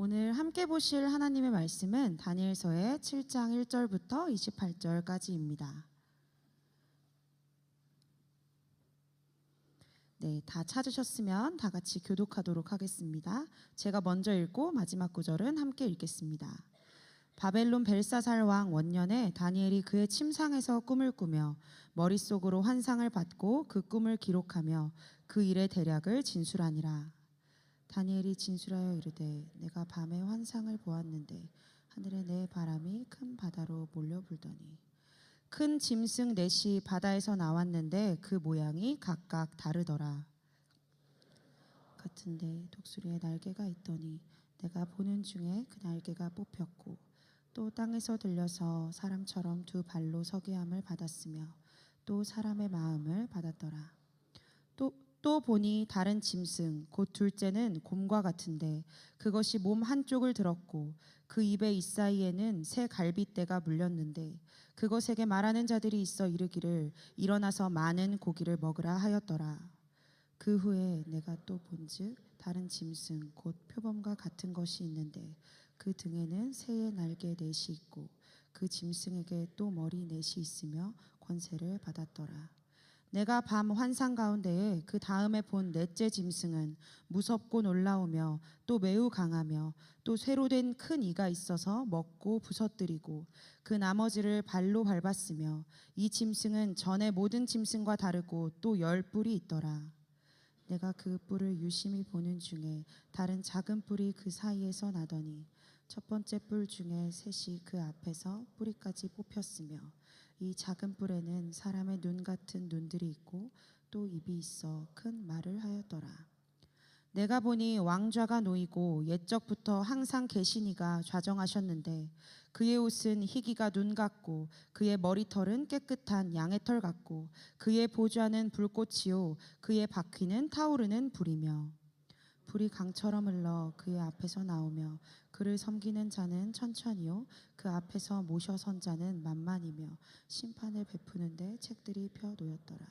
오늘 함께 보실 하나님의 말씀은 다니엘서의 7장 1절부터 28절까지입니다. 네, 다 찾으셨으면 다 같이 교독하도록 하겠습니다. 제가 먼저 읽고 마지막 구절은 함께 읽겠습니다. 바벨론 벨사살 왕 원년에 다니엘이 그의 침상에서 꿈을 꾸며 머릿속으로 환상을 받고 그 꿈을 기록하며 그 일의 대략을 진술하니라. 다니엘이 진술하여 이르되 내가 밤에 환상을 보았는데 하늘에 내 바람이 큰 바다로 몰려 불더니 큰 짐승 넷이 바다에서 나왔는데 그 모양이 각각 다르더라. 같은데 독수리의 날개가 있더니 내가 보는 중에 그 날개가 뽑혔고 또 땅에서 들려서 사람처럼 두 발로 서게 함을 받았으며 또 사람의 마음을 받았더라. 또 보니 다른 짐승 곧 둘째는 곰과 같은데 그것이 몸 한쪽을 들었고 그 입의 이사이에는 새 갈빗대가 물렸는데 그것에게 말하는 자들이 있어 이르기를 일어나서 많은 고기를 먹으라 하였더라. 그 후에 내가 또 본즉 다른 짐승 곧 표범과 같은 것이 있는데 그 등에는 새의 날개 넷이 있고 그 짐승에게 또 머리 넷이 있으며 권세를 받았더라. 내가 밤 환상 가운데에 그 다음에 본 넷째 짐승은 무섭고 놀라우며 또 매우 강하며 또 쇠로 된 큰 이가 있어서 먹고 부서뜨리고 그 나머지를 발로 밟았으며 이 짐승은 전의 모든 짐승과 다르고 또 10뿔이 있더라. 내가 그 뿔을 유심히 보는 중에 다른 작은 뿔이 그 사이에서 나더니 첫 번째 뿔 중에 셋이 그 앞에서 뿌리까지 뽑혔으며 이 작은 뿔에는 사람의 눈 같은 눈들이 있고 또 입이 있어 큰 말을 하였더라. 내가 보니 왕좌가 놓이고 옛적부터 항상 계신 이가 좌정하셨는데 그의 옷은 희기가 눈 같고 그의 머리털은 깨끗한 양의 털 같고 그의 보좌는 불꽃이요 그의 바퀴는 타오르는 불이며 불이 강처럼 흘러 그의 앞에서 나오며 그를 섬기는 자는 천천히요 그 앞에서 모셔 선 자는 만만이며 심판을 베푸는데 책들이 펴 놓였더라.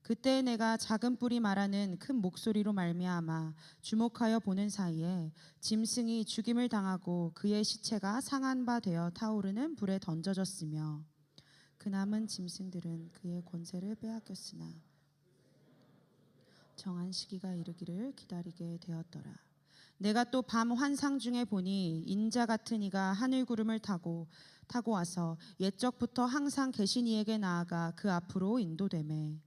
그때 내가 작은 뿔이 말하는 큰 목소리로 말미암아 주목하여 보는 사이에 짐승이 죽임을 당하고 그의 시체가 상한 바 되어 타오르는 불에 던져졌으며 그 남은 짐승들은 그의 권세를 빼앗겼으나 정한 시기가 이르기를 기다리게 되었더라. 내가 또 밤 환상 중에 보니 인자 같은 이가 하늘 구름을 타고 와서 옛적부터 항상 계신 이에게 나아가 그 앞으로 인도되매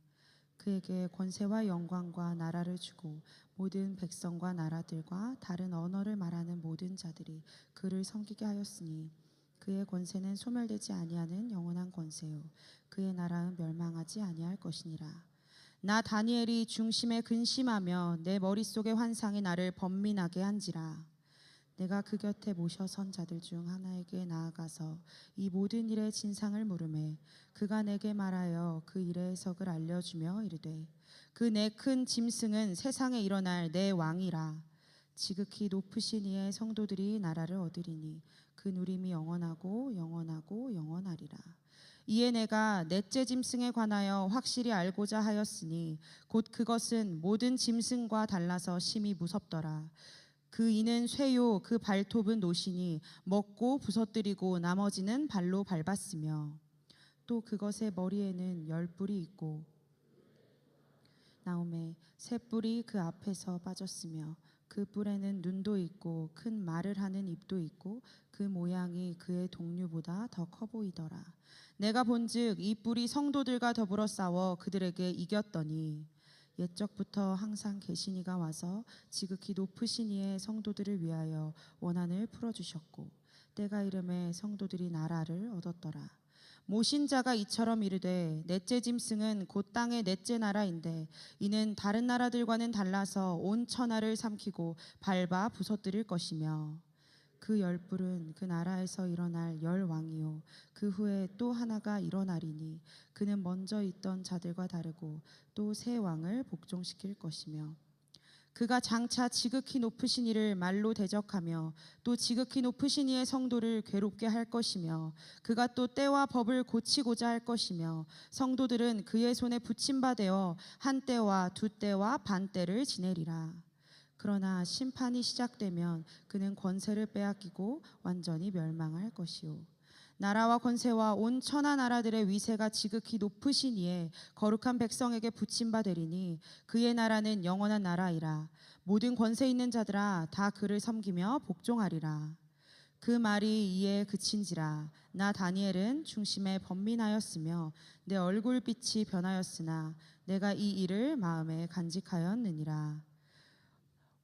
그에게 권세와 영광과 나라를 주고 모든 백성과 나라들과 다른 언어를 말하는 모든 자들이 그를 섬기게 하였으니 그의 권세는 소멸되지 아니하는 영원한 권세요 그의 나라는 멸망하지 아니할 것이니라. 나 다니엘이 중심에 근심하며 내 머릿속의 환상이 나를 번민하게 한지라. 내가 그 곁에 모셔 선 자들 중 하나에게 나아가서 이 모든 일의 진상을 물으매 그가 내게 말하여 그 일의 해석을 알려주며 이르되 그 내 큰 짐승은 세상에 일어날 내 왕이라. 지극히 높으신 이의 성도들이 나라를 얻으리니 그 누림이 영원하고 영원하고 영원하리라. 이에 내가 넷째 짐승에 관하여 확실히 알고자 하였으니 곧 그것은 모든 짐승과 달라서 심히 무섭더라. 그 이는 쇠요 그 발톱은 노시니 먹고 부서뜨리고 나머지는 발로 밟았으며 또 그것의 머리에는 10뿔이 있고 나오매 새 뿔이 그 앞에서 빠졌으며 그 뿔에는 눈도 있고 큰 말을 하는 입도 있고 그 모양이 그의 동류보다 더 커 보이더라. 내가 본즉 이 뿔이 성도들과 더불어 싸워 그들에게 이겼더니 옛적부터 항상 계신 이가 와서 지극히 높으신 이의 성도들을 위하여 원한을 풀어주셨고 때가 이름에 성도들이 나라를 얻었더라. 모신 자가 이처럼 이르되 넷째 짐승은 곧 땅의 넷째 나라인데 이는 다른 나라들과는 달라서 온 천하를 삼키고 밟아 부서뜨릴 것이며 그 10뿔은 그 나라에서 일어날 10왕이요 그 후에 또 하나가 일어나리니 그는 먼저 있던 자들과 다르고 또 새 왕을 복종시킬 것이며 그가 장차 지극히 높으신 이를 말로 대적하며 또 지극히 높으신 이의 성도를 괴롭게 할 것이며 그가 또 때와 법을 고치고자 할 것이며 성도들은 그의 손에 붙임 바 되어 한 때와 두 때와 반 때를 지내리라. 그러나 심판이 시작되면 그는 권세를 빼앗기고 완전히 멸망할 것이요. 나라와 권세와 온 천하 나라들의 위세가 지극히 높으신 이에 거룩한 백성에게 붙임 바 되리니 그의 나라는 영원한 나라이라. 모든 권세 있는 자들아 다 그를 섬기며 복종하리라. 그 말이 이에 그친지라. 나 다니엘은 중심에 번민하였으며 내 얼굴빛이 변하였으나 내가 이 일을 마음에 간직하였느니라.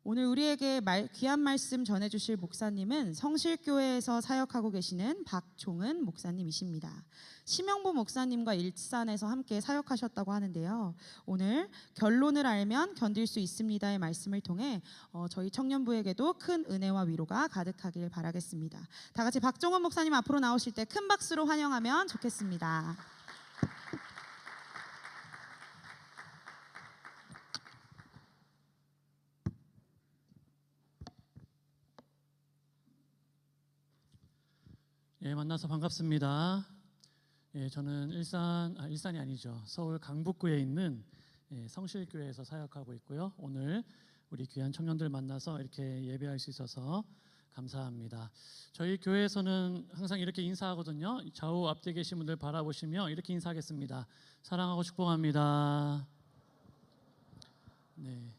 오늘 우리에게 귀한 말씀 전해주실 목사님은 성실교회에서 사역하고 계시는 박종은 목사님이십니다. 심영보 목사님과 일산에서 함께 사역하셨다고 하는데요. 오늘 결론을 알면 견딜 수 있습니다의 말씀을 통해 저희 청년부에게도 큰 은혜와 위로가 가득하길 바라겠습니다. 다 같이 박종은 목사님 앞으로 나오실 때 큰 박수로 환영하면 좋겠습니다. 예, 만나서 반갑습니다. 예, 저는 일산이 아니죠. 서울 강북구에 있는 성실교회에서 사역하고 있고요. 오늘 우리 귀한 청년들 만나서 이렇게 예배할 수 있어서 감사합니다. 저희 교회에서는 항상 이렇게 인사하거든요. 좌우 앞뒤에 계신 분들 바라보시며 이렇게 인사하겠습니다. 사랑하고 축복합니다. 네.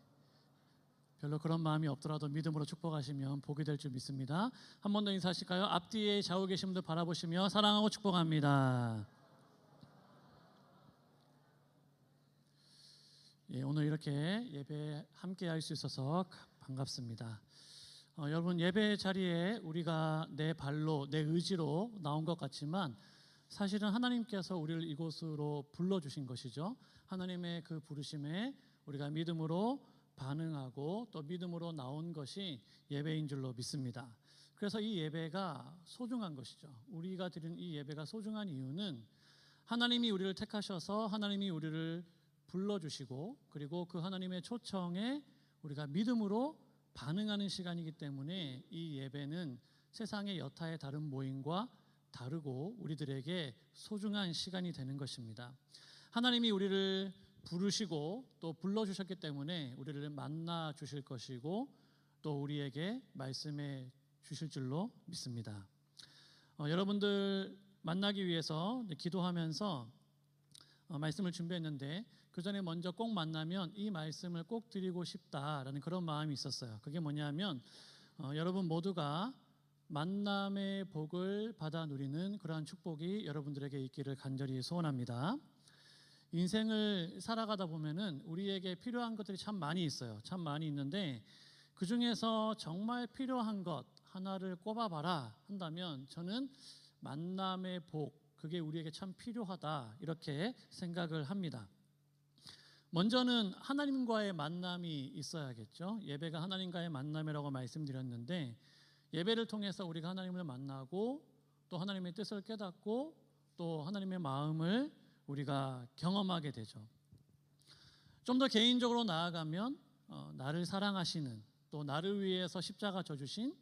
별로 그런 마음이 없더라도 믿음으로 축복하시면 복이 될 줄 믿습니다. 한 번 더 인사하실까요? 앞뒤에 좌우 계신 분들 바라보시며 사랑하고 축복합니다. 예, 오늘 이렇게 예배 함께 할 수 있어서 반갑습니다. 여러분, 예배 자리에 우리가 내 발로 내 의지로 나온 것 같지만 사실은 하나님께서 우리를 이곳으로 불러주신 것이죠. 하나님의 그 부르심에 우리가 믿음으로 반응하고 또 믿음으로 나온 것이 예배인 줄로 믿습니다. 그래서 이 예배가 소중한 것이죠. 우리가 드리는 이 예배가 소중한 이유는 하나님이 우리를 택하셔서 하나님이 우리를 불러주시고 그리고 그 하나님의 초청에 우리가 믿음으로 반응하는 시간이기 때문에 이 예배는 세상의 여타의 다른 모임과 다르고 우리들에게 소중한 시간이 되는 것입니다. 하나님이 우리를 부르시고 또 불러주셨기 때문에 우리를 만나 주실 것이고 또 우리에게 말씀해 주실 줄로 믿습니다. 여러분들 만나기 위해서 기도하면서 말씀을 준비했는데 그 전에 먼저 꼭 만나면 이 말씀을 꼭 드리고 싶다라는 그런 마음이 있었어요. 그게 뭐냐면 여러분 모두가 만남의 복을 받아 누리는 그러한 축복이 여러분들에게 있기를 간절히 소원합니다. 인생을 살아가다 보면은 우리에게 필요한 것들이 참 많이 있어요. 참 많이 있는데 그 중에서 정말 필요한 것 하나를 꼽아봐라 한다면 저는 만남의 복, 그게 우리에게 참 필요하다 이렇게 생각을 합니다. 먼저는 하나님과의 만남이 있어야겠죠. 예배가 하나님과의 만남이라고 말씀드렸는데 예배를 통해서 우리가 하나님을 만나고 또 하나님의 뜻을 깨닫고 또 하나님의 마음을 우리가 경험하게 되죠. 좀 더 개인적으로 나아가면 나를 사랑하시는 또 나를 위해서 십자가 져주신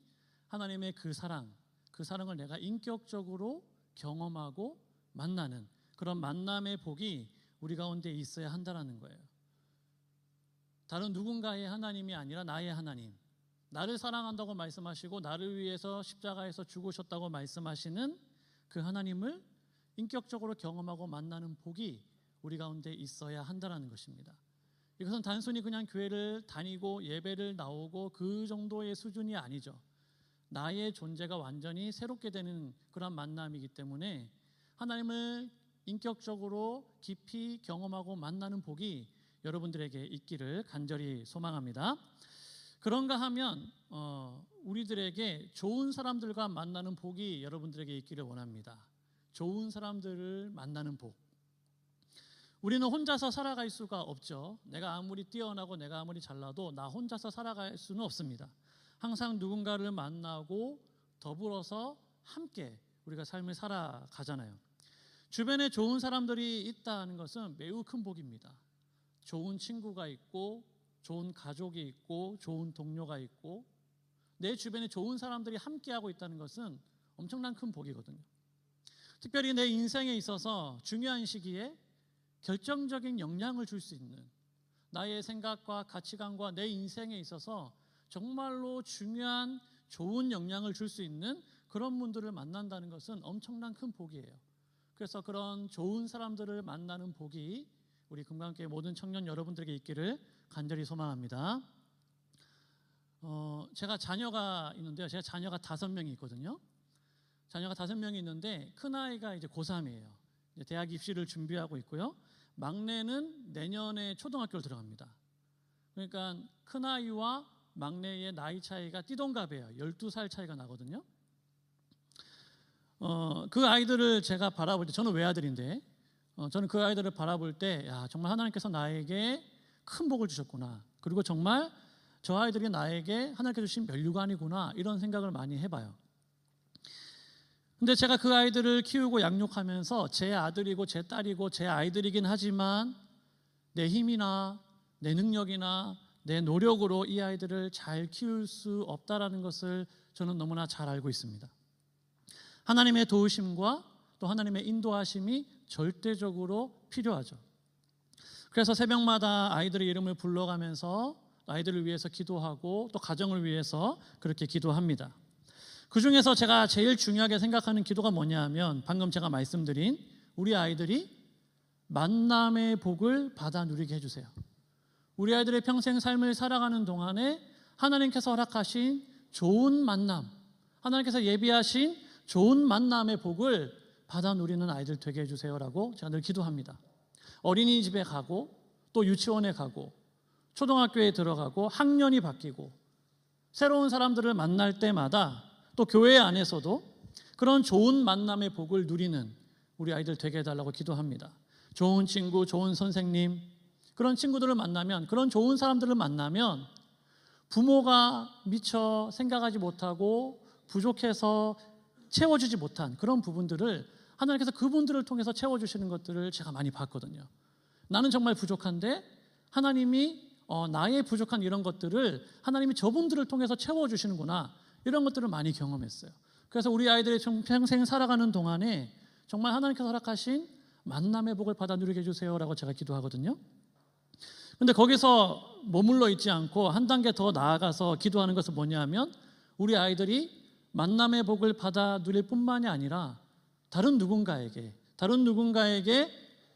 하나님의 그 사랑을 내가 인격적으로 경험하고 만나는 그런 만남의 복이 우리 가운데 있어야 한다는 거예요. 다른 누군가의 하나님이 아니라 나의 하나님, 나를 사랑한다고 말씀하시고 나를 위해서 십자가에서 죽으셨다고 말씀하시는 그 하나님을 인격적으로 경험하고 만나는 복이 우리 가운데 있어야 한다는 것입니다. 이것은 단순히 그냥 교회를 다니고 예배를 나오고 그 정도의 수준이 아니죠. 나의 존재가 완전히 새롭게 되는 그런 만남이기 때문에 하나님을 인격적으로 깊이 경험하고 만나는 복이 여러분들에게 있기를 간절히 소망합니다. 그런가 하면 우리들에게 좋은 사람들과 만나는 복이 여러분들에게 있기를 원합니다. 좋은 사람들을 만나는 복. 우리는 혼자서 살아갈 수가 없죠. 내가 아무리 뛰어나고 내가 아무리 잘나도 나 혼자서 살아갈 수는 없습니다. 항상 누군가를 만나고 더불어서 함께 우리가 삶을 살아가잖아요. 주변에 좋은 사람들이 있다는 것은 매우 큰 복입니다. 좋은 친구가 있고 좋은 가족이 있고 좋은 동료가 있고 내 주변에 좋은 사람들이 함께하고 있다는 것은 엄청난 큰 복이거든요. 특별히 내 인생에 있어서 중요한 시기에 결정적인 영향을 줄 수 있는 나의 생각과 가치관과 내 인생에 있어서 정말로 중요한 좋은 영향을 줄 수 있는 그런 분들을 만난다는 것은 엄청난 큰 복이에요. 그래서 그런 좋은 사람들을 만나는 복이 우리 금강교회 모든 청년 여러분들에게 있기를 간절히 소망합니다. 제가 자녀가 있는데요. 제가 자녀가 5명이 있거든요. 자녀가 5명이 있는데 큰아이가 이제 고3이에요. 이제 대학 입시를 준비하고 있고요. 막내는 내년에 초등학교를 들어갑니다. 그러니까 큰아이와 막내의 나이 차이가 띠동갑이에요. 12살 차이가 나거든요. 그 아이들을 제가 바라볼 때, 저는 외아들인데 저는 그 아이들을 바라볼 때 야, 정말 하나님께서 나에게 큰 복을 주셨구나. 그리고 정말 저 아이들이 나에게 하나님께서 주신 면류관이구나, 이런 생각을 많이 해봐요. 근데 제가 그 아이들을 키우고 양육하면서 제 아들이고 제 딸이고 제 아이들이긴 하지만 내 힘이나 내 능력이나 내 노력으로 이 아이들을 잘 키울 수 없다라는 것을 저는 너무나 잘 알고 있습니다. 하나님의 도우심과 또 하나님의 인도하심이 절대적으로 필요하죠. 그래서 새벽마다 아이들의 이름을 불러가면서 아이들을 위해서 기도하고 또 가정을 위해서 그렇게 기도합니다. 그 중에서 제가 제일 중요하게 생각하는 기도가 뭐냐 하면 방금 제가 말씀드린 우리 아이들이 만남의 복을 받아 누리게 해주세요. 우리 아이들의 평생 삶을 살아가는 동안에 하나님께서 허락하신 좋은 만남, 하나님께서 예비하신 좋은 만남의 복을 받아 누리는 아이들 되게 해주세요라고 제가 늘 기도합니다. 어린이집에 가고 또 유치원에 가고 초등학교에 들어가고 학년이 바뀌고 새로운 사람들을 만날 때마다 또 교회 안에서도 그런 좋은 만남의 복을 누리는 우리 아이들 되게 해달라고 기도합니다. 좋은 친구, 좋은 선생님, 그런 친구들을 만나면, 그런 좋은 사람들을 만나면 부모가 미처 생각하지 못하고 부족해서 채워주지 못한 그런 부분들을 하나님께서 그분들을 통해서 채워주시는 것들을 제가 많이 봤거든요. 나는 정말 부족한데 하나님이 나의 부족한 이런 것들을 하나님이 저분들을 통해서 채워주시는구나, 이런 것들을 많이 경험했어요. 그래서 우리 아이들이 평생 살아가는 동안에 정말 하나님께서 허락하신 만남의 복을 받아 누리게 해주세요라고 제가 기도하거든요. 근데 거기서 머물러 있지 않고 한 단계 더 나아가서 기도하는 것은 뭐냐면 우리 아이들이 만남의 복을 받아 누릴 뿐만이 아니라 다른 누군가에게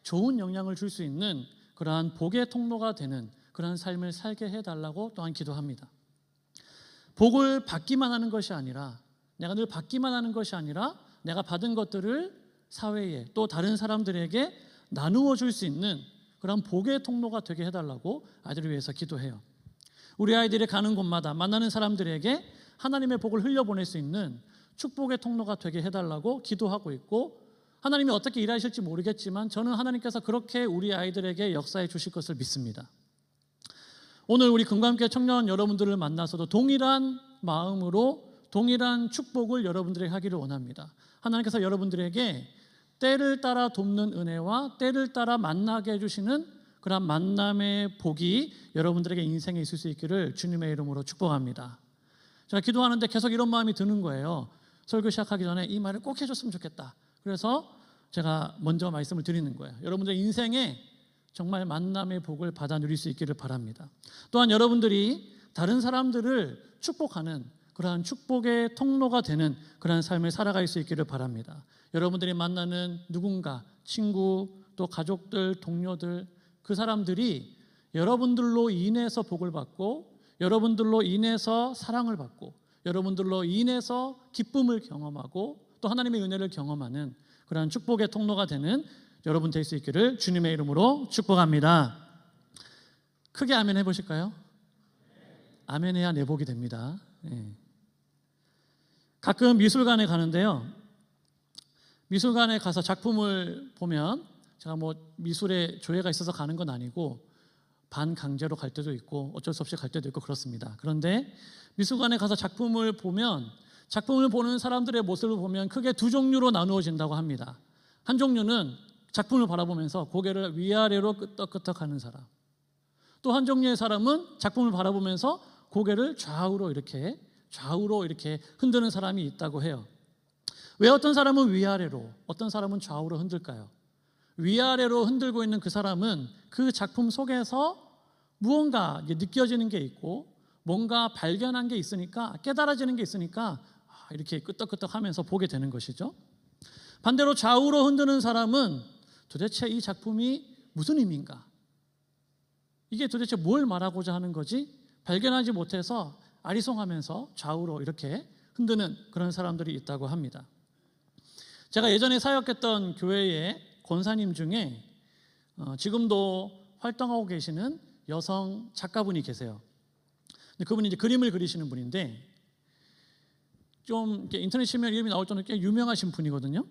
좋은 영향을 줄 수 있는 그러한 복의 통로가 되는 그러한 삶을 살게 해달라고 또한 기도합니다. 복을 받기만 하는 것이 아니라, 내가 늘 받기만 하는 것이 아니라 내가 받은 것들을 사회에 또 다른 사람들에게 나누어 줄 수 있는 그런 복의 통로가 되게 해달라고 아이들을 위해서 기도해요. 우리 아이들이 가는 곳마다 만나는 사람들에게 하나님의 복을 흘려보낼 수 있는 축복의 통로가 되게 해달라고 기도하고 있고, 하나님이 어떻게 일하실지 모르겠지만 저는 하나님께서 그렇게 우리 아이들에게 역사해 주실 것을 믿습니다. 오늘 우리 금강교회 청년 여러분들을 만나서도 동일한 마음으로 동일한 축복을 여러분들에게 하기를 원합니다. 하나님께서 여러분들에게 때를 따라 돕는 은혜와 때를 따라 만나게 해주시는 그런 만남의 복이 여러분들에게 인생에 있을 수 있기를 주님의 이름으로 축복합니다. 제가 기도하는데 계속 이런 마음이 드는 거예요. 설교 시작하기 전에 이 말을 꼭 해줬으면 좋겠다. 그래서 제가 먼저 말씀을 드리는 거예요. 여러분들 인생에 정말 만남의 복을 받아 누릴 수 있기를 바랍니다. 또한 여러분들이 다른 사람들을 축복하는 그러한 축복의 통로가 되는 그러한 삶을 살아갈 수 있기를 바랍니다. 여러분들이 만나는 누군가, 친구, 또 가족들, 동료들, 그 사람들이 여러분들로 인해서 복을 받고 여러분들로 인해서 사랑을 받고 여러분들로 인해서 기쁨을 경험하고 또 하나님의 은혜를 경험하는 그러한 축복의 통로가 되는 여러분 될 수 있기를 주님의 이름으로 축복합니다. 크게 아멘 해보실까요? 아멘 해야 내 복이 됩니다. 네. 가끔 미술관에 가는데요, 미술관에 가서 작품을 보면, 제가 뭐 미술에 조예가 있어서 가는 건 아니고 반강제로 갈 때도 있고 어쩔 수 없이 갈 때도 있고 그렇습니다. 그런데 미술관에 가서 작품을 보면, 작품을 보는 사람들의 모습을 보면 크게 두 종류로 나누어진다고 합니다. 한 종류는 작품을 바라보면서 고개를 위아래로 끄덕끄덕하는 사람, 또 한 종류의 사람은 작품을 바라보면서 고개를 좌우로 이렇게 흔드는 사람이 있다고 해요. 왜 어떤 사람은 위아래로, 어떤 사람은 좌우로 흔들까요? 위아래로 흔들고 있는 그 사람은 그 작품 속에서 무언가 느껴지는 게 있고 뭔가 발견한 게 있으니까, 깨달아지는 게 있으니까 이렇게 끄떡끄떡하면서 보게 되는 것이죠. 반대로 좌우로 흔드는 사람은 도대체 이 작품이 무슨 의미인가? 이게 도대체 뭘 말하고자 하는 거지? 발견하지 못해서 아리송하면서 좌우로 이렇게 흔드는 그런 사람들이 있다고 합니다. 제가 예전에 사역했던 교회의 권사님 중에 지금도 활동하고 계시는 여성 작가분이 계세요. 근데 그분이 이제 그림을 그리시는 분인데 좀 이렇게 인터넷 치면 이름이 나올 정도로 꽤 유명하신 분이거든요.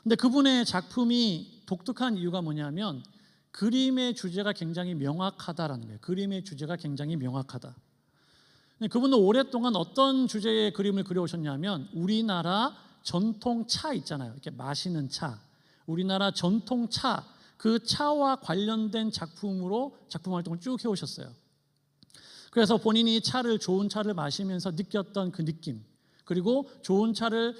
근데 그분의 작품이 독특한 이유가 뭐냐면 그림의 주제가 굉장히 명확하다라는 거예요. 그림의 주제가 굉장히 명확하다. 그분은 오랫동안 어떤 주제의 그림을 그려오셨냐면 우리나라 전통 차 있잖아요. 이렇게 마시는 차. 우리나라 전통 차, 그 차와 관련된 작품으로 작품 활동을 쭉 해오셨어요. 그래서 본인이 좋은 차를 마시면서 느꼈던 그 느낌, 그리고 좋은 차를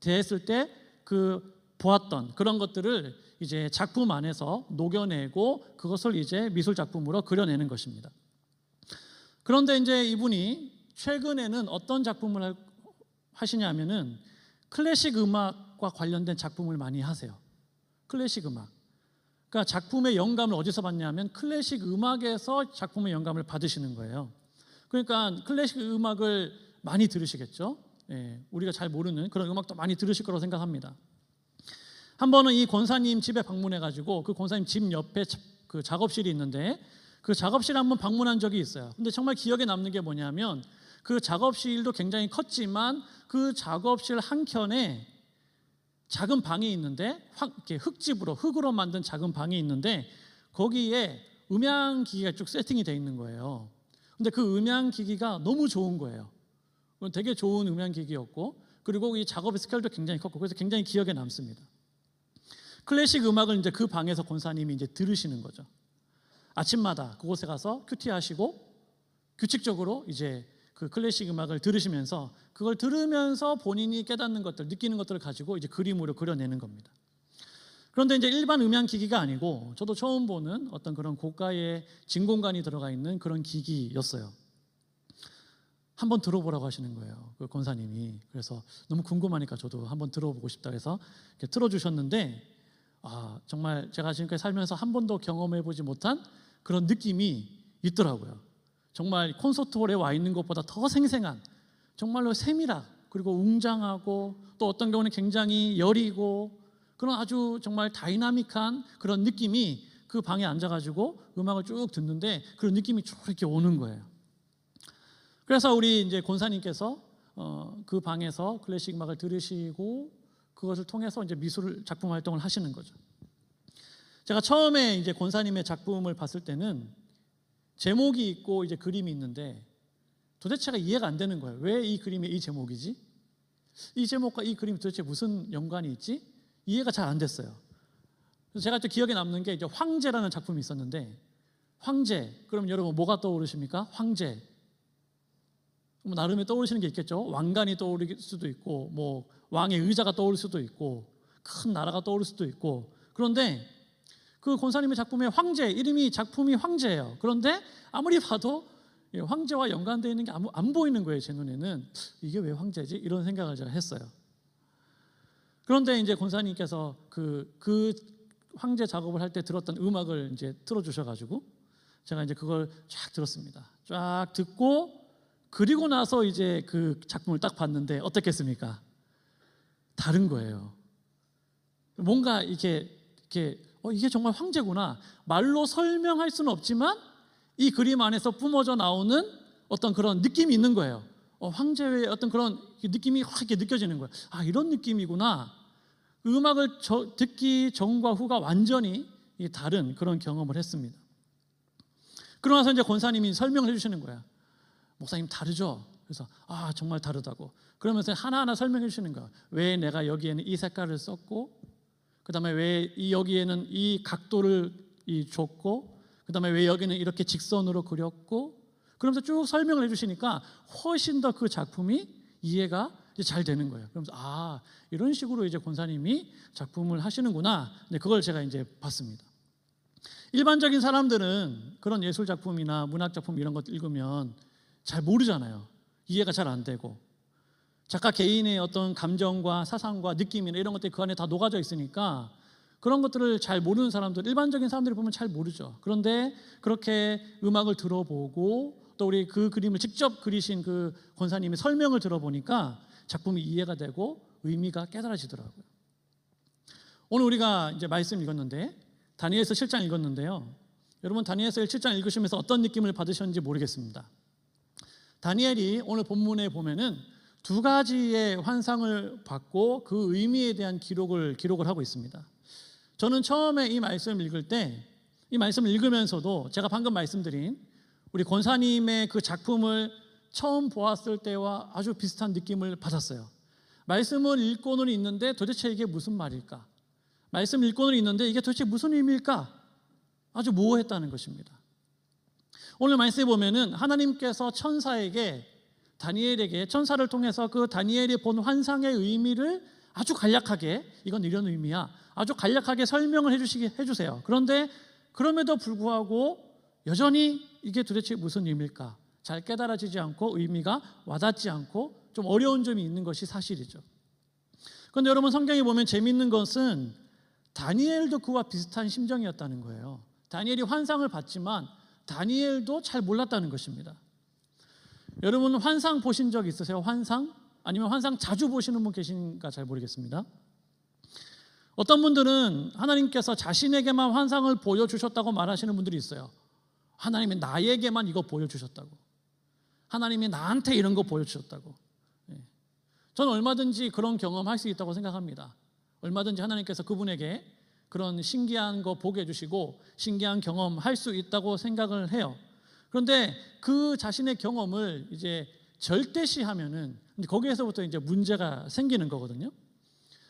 대했을 때 그 보았던 그런 것들을 이제 작품 안에서 녹여내고 그것을 이제 미술 작품으로 그려내는 것입니다. 그런데 이제 이분이 최근에는 어떤 작품을 하시냐면은 클래식 음악과 관련된 작품을 많이 하세요. 클래식 음악. 그러니까 작품의 영감을 어디서 받냐면 클래식 음악에서 작품의 영감을 받으시는 거예요. 그러니까 클래식 음악을 많이 들으시겠죠. 예, 우리가 잘 모르는 그런 음악도 많이 들으실 거라고 생각합니다. 한 번은 이 권사님 집에 방문해가지고 그 권사님 집 옆에 그 작업실이 있는데 그 작업실에 한번 방문한 적이 있어요. 근데 정말 기억에 남는 게 뭐냐면 그 작업실도 굉장히 컸지만 그 작업실 한켠에 작은 방이 있는데 이렇게 흙으로 만든 작은 방이 있는데 거기에 음향기기가 쭉 세팅이 되어 있는 거예요. 근데 그 음향기기가 너무 좋은 거예요. 되게 좋은 음향기기였고 그리고 이 작업의 스케일도 굉장히 컸고 그래서 굉장히 기억에 남습니다. 클래식 음악을 이제 그 방에서 권사님이 이제 들으시는 거죠. 아침마다 그곳에 가서 큐티하시고 규칙적으로 이제 그 클래식 음악을 들으시면서 그걸 들으면서 본인이 깨닫는 것들, 느끼는 것들을 가지고 이제 그림으로 그려내는 겁니다. 그런데 이제 일반 음향 기기가 아니고 저도 처음 보는 어떤 그런 고가의 진공관이 들어가 있는 그런 기기였어요. 한번 들어보라고 하시는 거예요. 그 권사님이. 그래서 너무 궁금하니까 저도 한번 들어보고 싶다 해서 이렇게 틀어주셨는데 정말 제가 지금까지 살면서 한 번도 경험해보지 못한 그런 느낌이 있더라고요. 정말 콘서트홀에 와 있는 것보다 더 생생한 정말로 세밀하고 그리고 웅장하고 또 어떤 경우는 굉장히 여리고 그런 아주 정말 다이나믹한 그런 느낌이 그 방에 앉아가지고 음악을 쭉 듣는데 그런 느낌이 쭉 이렇게 오는 거예요. 그래서 우리 이제 권사님께서 그 방에서 클래식 음악을 들으시고 그것을 통해서 이제 미술 작품 활동을 하시는 거죠. 제가 처음에 이제 권사님의 작품을 봤을 때는 제목이 있고 이제 그림이 있는데 도대체가 이해가 안 되는 거예요. 왜 이 그림에 이 제목이지? 이 제목과 이 그림이 도대체 무슨 연관이 있지? 이해가 잘 안 됐어요. 그래서 제가 또 기억에 남는 게 이제 황제라는 작품이 있었는데 황제, 그럼 여러분 뭐가 떠오르십니까? 황제. 뭐 나름의 떠오르시는 게 있겠죠. 왕관이 떠오를 수도 있고 뭐 왕의 의자가 떠오를 수도 있고 큰 나라가 떠오를 수도 있고 그런데 그 권사님의 작품의 황제 이름이 작품이 황제예요. 그런데 아무리 봐도 황제와 연관되어 있는 게 안 보이는 거예요. 제 눈에는 이게 왜 황제지? 이런 생각을 제가 했어요. 그런데 이제 권사님께서 그 황제 작업을 할 때 들었던 음악을 이제 틀어주셔가지고 제가 이제 그걸 쫙 들었습니다. 쫙 듣고 그리고 나서 이제 그 작품을 딱 봤는데 어떻겠습니까? 다른 거예요. 뭔가 이게 정말 황제구나. 말로 설명할 수는 없지만 이 그림 안에서 뿜어져 나오는 어떤 그런 느낌이 있는 거예요. 황제의 어떤 그런 느낌이 확 이렇게 느껴지는 거예요. 이런 느낌이구나. 음악을 듣기 전과 후가 완전히 다른 그런 경험을 했습니다. 그러고 나서 이제 권사님이 설명을 해주시는 거야. 목사님 다르죠? 그래서 정말 다르다고. 그러면서 하나하나 설명해 주시는 거야. 왜 내가 여기에는 이 색깔을 썼고, 그 다음에 왜 여기에는 이 각도를 줬고, 그 다음에 왜 여기는 이렇게 직선으로 그렸고, 그러면서 쭉 설명을 해주시니까 훨씬 더 그 작품이 이해가 이제 잘 되는 거예요. 그러면서 이런 식으로 이제 권사님이 작품을 하시는구나. 네, 그걸 제가 이제 봤습니다. 일반적인 사람들은 그런 예술 작품이나 문학 작품 이런 것 읽으면 잘 모르잖아요. 이해가 잘 안 되고. 작가 개인의 어떤 감정과 사상과 느낌이나 이런 것들이 그 안에 다 녹아져 있으니까 그런 것들을 잘 모르는 사람들, 일반적인 사람들이 보면 잘 모르죠. 그런데 그렇게 음악을 들어보고 또 우리 그 그림을 직접 그리신 그 권사님의 설명을 들어보니까 작품이 이해가 되고 의미가 깨달아지더라고요. 오늘 우리가 이제 말씀 읽었는데 다니엘서 7장 읽었는데요. 여러분 다니엘서 7장 읽으시면서 어떤 느낌을 받으셨는지 모르겠습니다. 다니엘이 오늘 본문에 보면은 두 가지의 환상을 받고 그 의미에 대한 기록을 하고 있습니다. 저는 처음에 이 말씀을 읽을 때 이 말씀을 읽으면서도 제가 방금 말씀드린 우리 권사님의 그 작품을 처음 보았을 때와 아주 비슷한 느낌을 받았어요. 말씀을 읽고는 있는데 도대체 이게 무슨 말일까? 말씀을 읽고는 있는데 이게 도대체 무슨 의미일까? 아주 모호했다는 것입니다. 오늘 말씀에 보면은 하나님께서 천사에게 다니엘에게 천사를 통해서 그 다니엘이 본 환상의 의미를 아주 간략하게 이건 이런 의미야 아주 간략하게 설명을 해주세요. 그런데 그럼에도 불구하고 여전히 이게 도대체 무슨 의미일까 잘 깨달아지지 않고 의미가 와닿지 않고 좀 어려운 점이 있는 것이 사실이죠. 그런데 여러분 성경에 보면 재미있는 것은 다니엘도 그와 비슷한 심정이었다는 거예요. 다니엘이 환상을 봤지만 다니엘도 잘 몰랐다는 것입니다. 여러분 환상 보신 적 있으세요? 환상? 아니면 환상 자주 보시는 분 계신가 잘 모르겠습니다. 어떤 분들은 하나님께서 자신에게만 환상을 보여주셨다고 말하시는 분들이 있어요. 하나님이 나에게만 이거 보여주셨다고. 하나님이 나한테 이런 거 보여주셨다고. 저는 얼마든지 그런 경험할 수 있다고 생각합니다. 얼마든지 하나님께서 그분에게 그런 신기한 거 보게 해주시고 신기한 경험할 수 있다고 생각을 해요. 그런데 그 자신의 경험을 이제 절대시하면은 거기에서부터 이제 문제가 생기는 거거든요.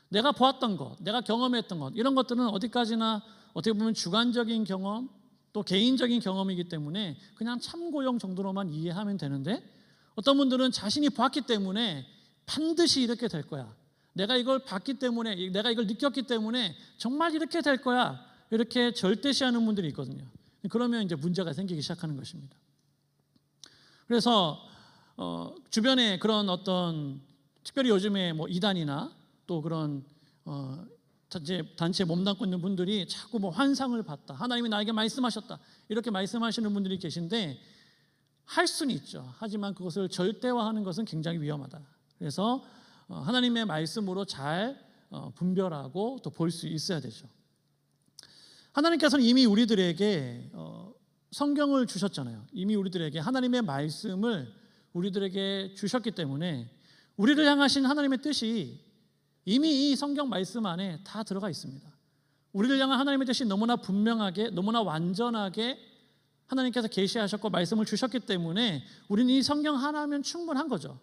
내가 보았던 것, 내가 경험했던 것 이런 것들은 어디까지나 어떻게 보면 주관적인 경험 또 개인적인 경험이기 때문에 그냥 참고용 정도로만 이해하면 되는데 어떤 분들은 자신이 봤기 때문에 반드시 이렇게 될 거야. 내가 이걸 봤기 때문에 내가 이걸 느꼈기 때문에 정말 이렇게 될 거야. 이렇게 절대시하는 분들이 있거든요. 그러면 이제 문제가 생기기 시작하는 것입니다. 그래서 주변에 그런 어떤 특별히 요즘에 뭐 이단이나 또 그런 단체에 몸담고 있는 분들이 자꾸 뭐 환상을 봤다. 하나님이 나에게 말씀하셨다. 이렇게 말씀하시는 분들이 계신데 할 수는 있죠. 하지만 그것을 절대화하는 것은 굉장히 위험하다. 그래서 하나님의 말씀으로 잘 분별하고 또 볼 수 있어야 되죠. 하나님께서는 이미 우리들에게 성경을 주셨잖아요. 이미 우리들에게 하나님의 말씀을 우리들에게 주셨기 때문에 우리를 향하신 하나님의 뜻이 이미 이 성경 말씀 안에 다 들어가 있습니다. 우리를 향한 하나님의 뜻이 너무나 분명하게 너무나 완전하게 하나님께서 계시하셨고 말씀을 주셨기 때문에 우리는 이 성경 하나면 충분한 거죠.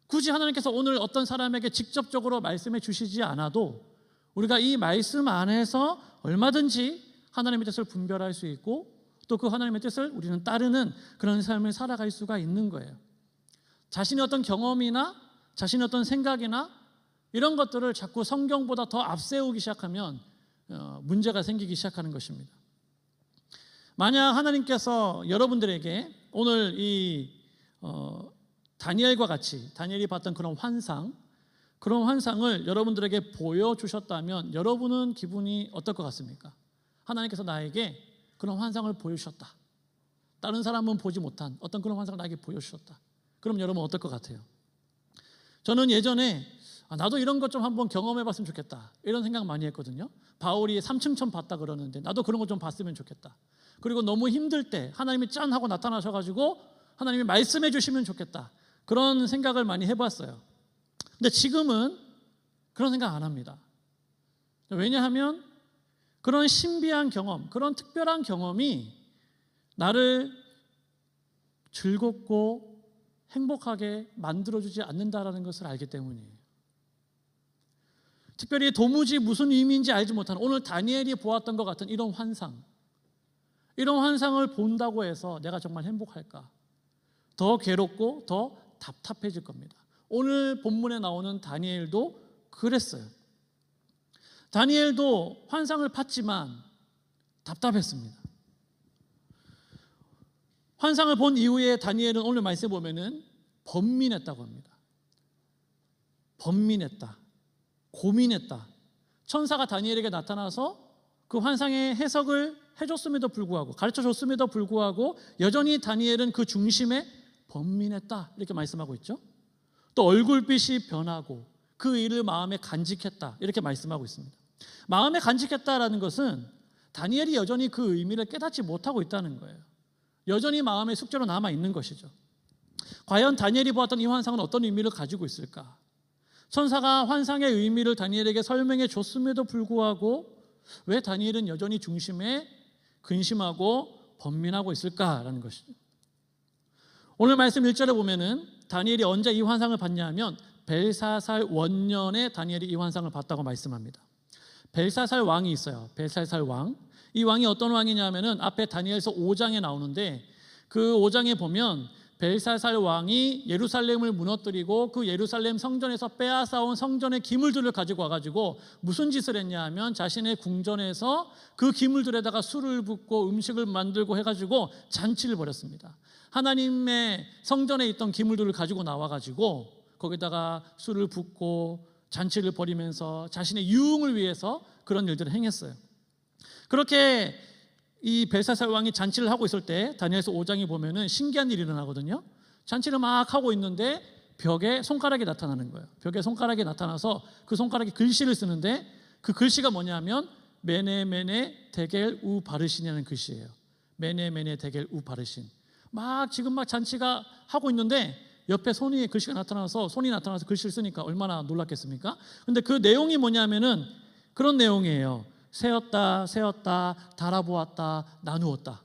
굳이 하나님께서 오늘 어떤 사람에게 직접적으로 말씀해 주시지 않아도 우리가 이 말씀 안에서 얼마든지 하나님의 뜻을 분별할 수 있고 또 그 하나님의 뜻을 우리는 따르는 그런 삶을 살아갈 수가 있는 거예요. 자신의 어떤 경험이나 자신의 어떤 생각이나 이런 것들을 자꾸 성경보다 더 앞세우기 시작하면 문제가 생기기 시작하는 것입니다. 만약 하나님께서 여러분들에게 오늘 이 다니엘과 같이 다니엘이 봤던 그런 환상을 여러분들에게 보여주셨다면 여러분은 기분이 어떨 것 같습니까? 하나님께서 나에게 그런 환상을 보여주셨다. 다른 사람은 보지 못한 어떤 그런 환상을 나에게 보여주셨다. 그럼 여러분 어떨 것 같아요? 저는 예전에 나도 이런 것 좀 한번 경험해봤으면 좋겠다 이런 생각 많이 했거든요. 바울이 삼층천 봤다 그러는데 나도 그런 거 좀 봤으면 좋겠다. 그리고 너무 힘들 때 하나님이 짠 하고 나타나셔가지고 하나님이 말씀해 주시면 좋겠다. 그런 생각을 많이 해봤어요. 근데 지금은 그런 생각 안 합니다. 왜냐하면 그런 신비한 경험, 그런 특별한 경험이 나를 즐겁고 행복하게 만들어주지 않는다라는 것을 알기 때문이에요. 특별히 도무지 무슨 의미인지 알지 못하는 오늘 다니엘이 보았던 것 같은 이런 환상을 본다고 해서 내가 정말 행복할까? 더 괴롭고 더 답답해질 겁니다. 오늘 본문에 나오는 다니엘도 그랬어요. 다니엘도 환상을 봤지만 답답했습니다. 환상을 본 이후에 다니엘은 오늘 말씀에 보면은 번민했다고 합니다. 번민했다, 고민했다. 천사가 다니엘에게 나타나서 그 환상의 해석을 해줬음에도 불구하고, 가르쳐줬음에도 불구하고 여전히 다니엘은 그 중심에 번민했다, 이렇게 말씀하고 있죠. 또 얼굴빛이 변하고 그 일을 마음에 간직했다, 이렇게 말씀하고 있습니다. 마음에 간직했다라는 것은 다니엘이 여전히 그 의미를 깨닫지 못하고 있다는 거예요. 여전히 마음의 숙제로 남아 있는 것이죠. 과연 다니엘이 보았던 이 환상은 어떤 의미를 가지고 있을까? 천사가 환상의 의미를 다니엘에게 설명해 줬음에도 불구하고 왜 다니엘은 여전히 중심에 근심하고 번민하고 있을까라는 것이죠. 오늘 말씀 1절에 보면은 다니엘이 언제 이 환상을 봤냐면 벨사살 원년에 다니엘이 이 환상을 봤다고 말씀합니다. 벨사살 왕이 있어요. 벨사살 왕. 이 왕이 어떤 왕이냐면은 앞에 다니엘서 5장에 나오는데 그 5장에 보면 벨사살 왕이 예루살렘을 무너뜨리고 그 예루살렘 성전에서 빼앗아온 성전의 기물들을 가지고 와가지고 무슨 짓을 했냐 하면 자신의 궁전에서 그 기물들에다가 술을 붓고 음식을 만들고 해가지고 잔치를 벌였습니다. 하나님의 성전에 있던 기물들을 가지고 나와가지고 거기다가 술을 붓고 잔치를 벌이면서 자신의 유흥을 위해서 그런 일들을 행했어요. 그렇게 이 벨사살 왕이 잔치를 하고 있을 때 다니엘서 5장에 보면은 신기한 일이 일어나거든요. 잔치를 막 하고 있는데 벽에 손가락이 나타나는 거예요. 벽에 손가락이 나타나서 그 손가락에 글씨를 쓰는데 그 글씨가 뭐냐면 메네 데겔 우 바르신이라는 글씨예요. 메네 데겔 우 바르신. 지금 막 잔치가 하고 있는데 옆에 글씨가 나타나서 손이 나타나서 글씨를 쓰니까 얼마나 놀랐겠습니까? 근데 그 내용이 뭐냐면은 그런 내용이에요. 세었다, 달아보았다, 나누었다.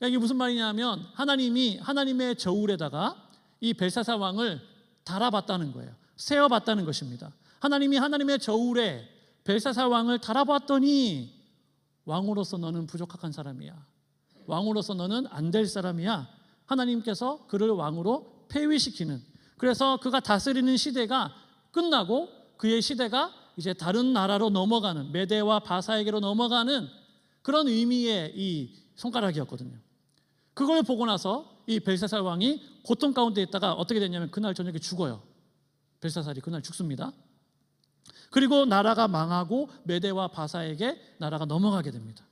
이게 무슨 말이냐면 하나님의 저울에다가 이 벨사살 왕을 달아봤다는 거예요. 세어봤다는 것입니다. 하나님이 하나님의 저울에 벨사살 왕을 달아봤더니 왕으로서 너는 부족한 사람이야. 왕으로서 너는 안 될 사람이야. 하나님께서 그를 왕으로 폐위시키는, 그래서 그가 다스리는 시대가 끝나고 그의 시대가 이제 다른 나라로 넘어가는, 메대와 바사에게로 넘어가는 그런 의미의 이 손가락이었거든요. 그걸 보고 나서 이 벨사살 왕이 고통 가운데 있다가 어떻게 됐냐면 그날 저녁에 죽어요. 벨사살이 그날 죽습니다. 그리고 나라가 망하고 메대와 바사에게 나라가 넘어가게 됩니다.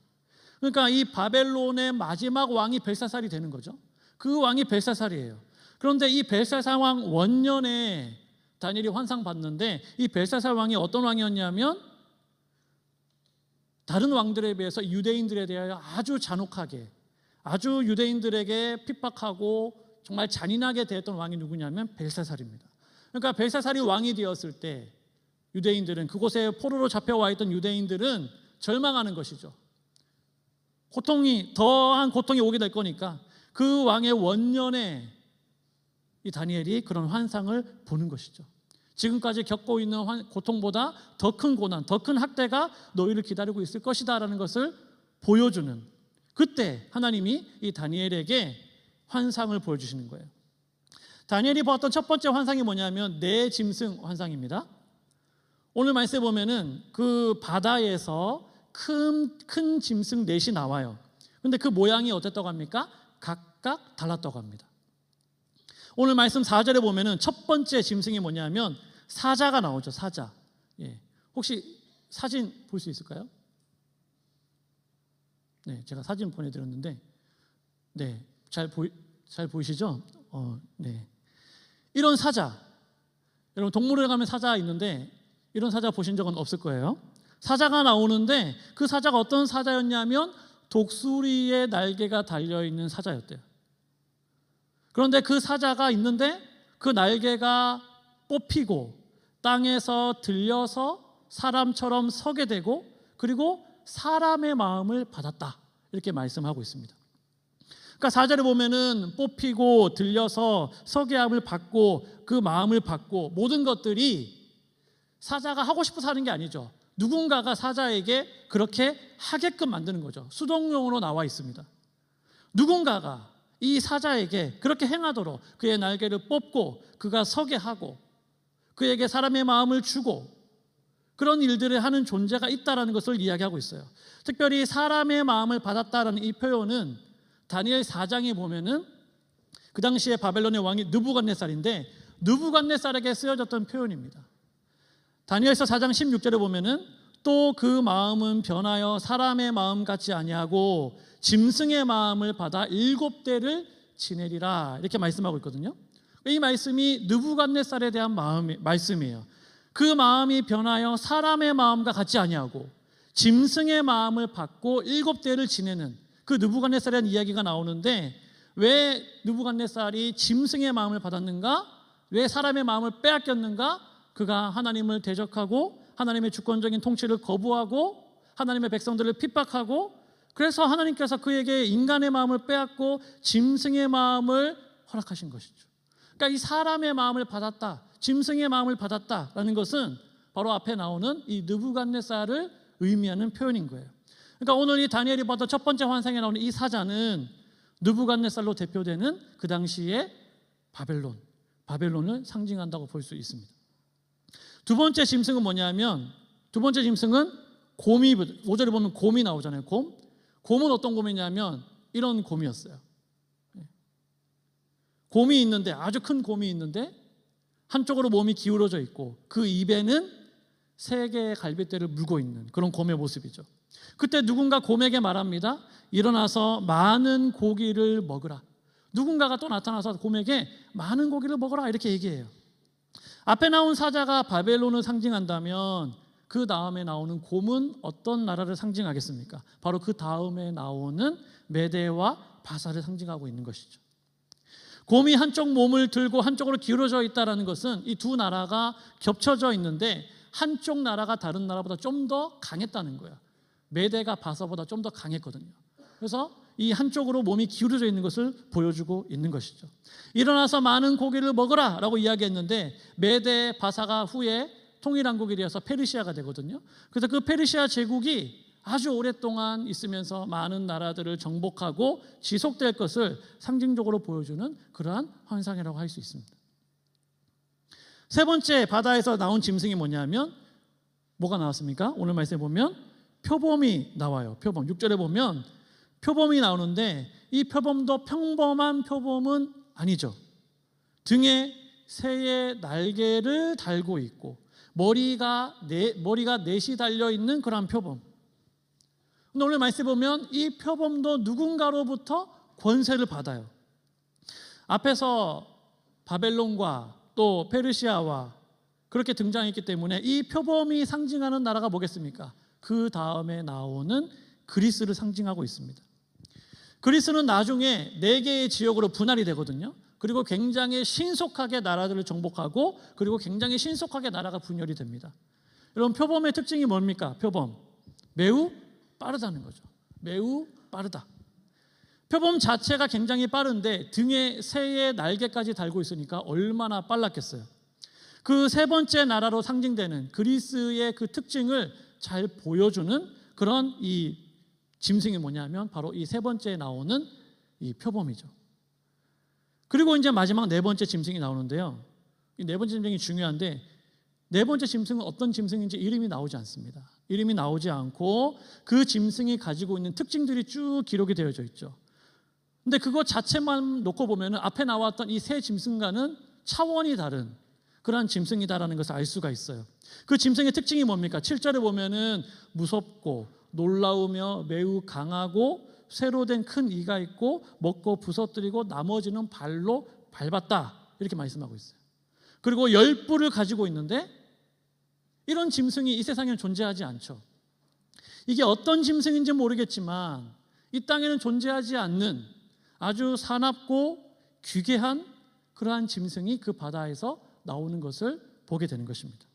그러니까 이 바벨론의 마지막 왕이 벨사살이 되는 거죠. 그 왕이 벨사살이에요. 그런데 이 벨사살 왕 원년에 다니엘이 환상 봤는데 이 벨사살 왕이 어떤 왕이었냐면 다른 왕들에 비해서 유대인들에 대하여 아주 잔혹하게, 아주 유대인들에게 핍박하고 정말 잔인하게 대했던 왕이 누구냐면 벨사살입니다. 그러니까 벨사살이 왕이 되었을 때 유대인들은, 그곳에 포로로 잡혀와 있던 유대인들은 절망하는 것이죠. 더한 고통이 오게 될 거니까 그 왕의 원년에 이 다니엘이 그런 환상을 보는 것이죠. 지금까지 겪고 있는 고통보다 더 큰 고난, 더 큰 학대가 너희를 기다리고 있을 것이다라는 것을 보여주는, 그때 하나님이 이 다니엘에게 환상을 보여주시는 거예요. 다니엘이 보았던 첫 번째 환상이 뭐냐면 네 짐승 환상입니다. 오늘 말씀에 보면은 그 바다에서 큰 짐승 넷이 나와요. 근데 그 모양이 어땠다고 합니까? 각각 달랐다고 합니다. 오늘 말씀 4절에 보면은 첫 번째 짐승이 뭐냐면 사자가 나오죠. 사자. 혹시 사진 볼 수 있을까요? 네, 제가 사진 보내드렸는데, 네, 잘 보이시죠? 네, 이런 사자. 여러분 동물원에 가면 사자 있는데 이런 사자 보신 적은 없을 거예요. 사자가 나오는데 그 사자가 어떤 사자였냐면 독수리의 날개가 달려있는 사자였대요. 그런데 그 사자가 있는데 그 날개가 뽑히고 땅에서 들려서 사람처럼 서게 되고 그리고 사람의 마음을 받았다, 이렇게 말씀하고 있습니다. 그러니까 4절에 보면은 뽑히고 들려서 서게 함을 받고 그 마음을 받고, 모든 것들이 사자가 하고 싶어서 하는 게 아니죠. 누군가가 사자에게 그렇게 하게끔 만드는 거죠. 수동용으로 나와 있습니다. 누군가가 이 사자에게 그렇게 행하도록 그의 날개를 뽑고 그가 서게 하고 그에게 사람의 마음을 주고 그런 일들을 하는 존재가 있다라는 것을 이야기하고 있어요. 특별히 사람의 마음을 받았다라는 이 표현은 다니엘 4장에 보면은 그 당시에 바벨론의 왕이 느부갓네살인데 느부갓네살에게 쓰여졌던 표현입니다. 다니엘서 4장 16절에 보면은 또 그 마음은 변하여 사람의 마음 같지 아니하고 짐승의 마음을 받아 7대를 지내리라 이렇게 말씀하고 있거든요. 이 말씀이 느부갓네살에 대한 말씀이에요. 그 마음이 변하여 사람의 마음과 같지 아니하고 짐승의 마음을 받고 7대를 지내는 그 느부갓네살에 대한 이야기가 나오는데 왜 느부갓네살이 짐승의 마음을 받았는가? 왜 사람의 마음을 빼앗겼는가? 그가 하나님을 대적하고 하나님의 주권적인 통치를 거부하고 하나님의 백성들을 핍박하고 그래서 하나님께서 그에게 인간의 마음을 빼앗고 짐승의 마음을 허락하신 것이죠. 그러니까 이 사람의 마음을 받았다, 짐승의 마음을 받았다라는 것은 바로 앞에 나오는 이 느부갓네살을 의미하는 표현인 거예요. 그러니까 오늘 이 다니엘이 봤던 첫 번째 환상에 나오는 이 사자는 느부갓네살로 대표되는 그 당시의 바벨론을 상징한다고 볼 수 있습니다. 두 번째 짐승은 뭐냐면 두 번째 짐승은 곰이 5절에 보면 곰이 나오잖아요. 곰은 어떤 곰이냐면 이런 곰이었어요. 곰이 있는데 아주 큰 곰이 있는데 한쪽으로 몸이 기울어져 있고 그 입에는 3개의 갈빗대를 물고 있는 그런 곰의 모습이죠. 그때 누군가 곰에게 말합니다. 일어나서 많은 고기를 먹으라. 누군가가 또 나타나서 곰에게 많은 고기를 먹어라 이렇게 얘기해요. 앞에 나온 사자가 바벨론을 상징한다면 그 다음에 나오는 곰은 어떤 나라를 상징하겠습니까? 바로 그 다음에 나오는 메대와 바사를 상징하고 있는 것이죠. 곰이 한쪽 몸을 들고 한쪽으로 기울어져 있다는 것은 이 두 나라가 겹쳐져 있는데 한쪽 나라가 다른 나라보다 좀 더 강했다는 거예요. 메대가 바사보다 좀 더 강했거든요. 그래서 이 한쪽으로 몸이 기울어져 있는 것을 보여주고 있는 것이죠. 일어나서 많은 고기를 먹어라 라고 이야기했는데 메대 바사가 후에 통일한국이 되어서 페르시아가 되거든요. 그래서 그 페르시아 제국이 아주 오랫동안 있으면서 많은 나라들을 정복하고 지속될 것을 상징적으로 보여주는 그러한 환상이라고 할 수 있습니다. 세 번째 바다에서 나온 짐승이 뭐냐면 뭐가 나왔습니까? 오늘 말씀에 보면 표범이 나와요. 표범 6절에 보면 표범이 나오는데 이 표범도 평범한 표범은 아니죠. 등에 새의 날개를 달고 있고 머리가 넷이 달려있는 그런 표범. 근데 오늘 말씀에 보면 이 표범도 누군가로부터 권세를 받아요. 앞에서 바벨론과 또 페르시아와 그렇게 등장했기 때문에 이 표범이 상징하는 나라가 뭐겠습니까? 그 다음에 나오는 그리스를 상징하고 있습니다. 그리스는 나중에 4개의 지역으로 분할이 되거든요. 그리고 굉장히 신속하게 나라들을 정복하고 그리고 굉장히 신속하게 나라가 분열이 됩니다. 여러분 표범의 특징이 뭡니까? 표범 매우 빠르다는 거죠. 매우 빠르다. 표범 자체가 굉장히 빠른데 등에 새의 날개까지 달고 있으니까 얼마나 빨랐겠어요. 그 세 번째 나라로 상징되는 그리스의 그 특징을 잘 보여주는 그런 이 짐승이 뭐냐면 바로 이 세 번째에 나오는 이 표범이죠. 그리고 이제 마지막 네 번째 짐승이 나오는데요. 이 네 번째 짐승이 중요한데 네 번째 짐승은 어떤 짐승인지 이름이 나오지 않습니다. 이름이 나오지 않고 그 짐승이 가지고 있는 특징들이 쭉 기록이 되어져 있죠. 근데 그거 자체만 놓고 보면 앞에 나왔던 이 세 짐승과는 차원이 다른 그러한 짐승이다라는 것을 알 수가 있어요. 그 짐승의 특징이 뭡니까? 7절에 보면은 무섭고 놀라우며 매우 강하고 쇠로 된 큰 이가 있고 먹고 부서뜨리고 나머지는 발로 밟았다 이렇게 말씀하고 있어요. 그리고 10뿔을 가지고 있는데 이런 짐승이 이 세상에는 존재하지 않죠. 이게 어떤 짐승인지 모르겠지만 이 땅에는 존재하지 않는 아주 사납고 귀괴한 그러한 짐승이 그 바다에서 나오는 것을 보게 되는 것입니다.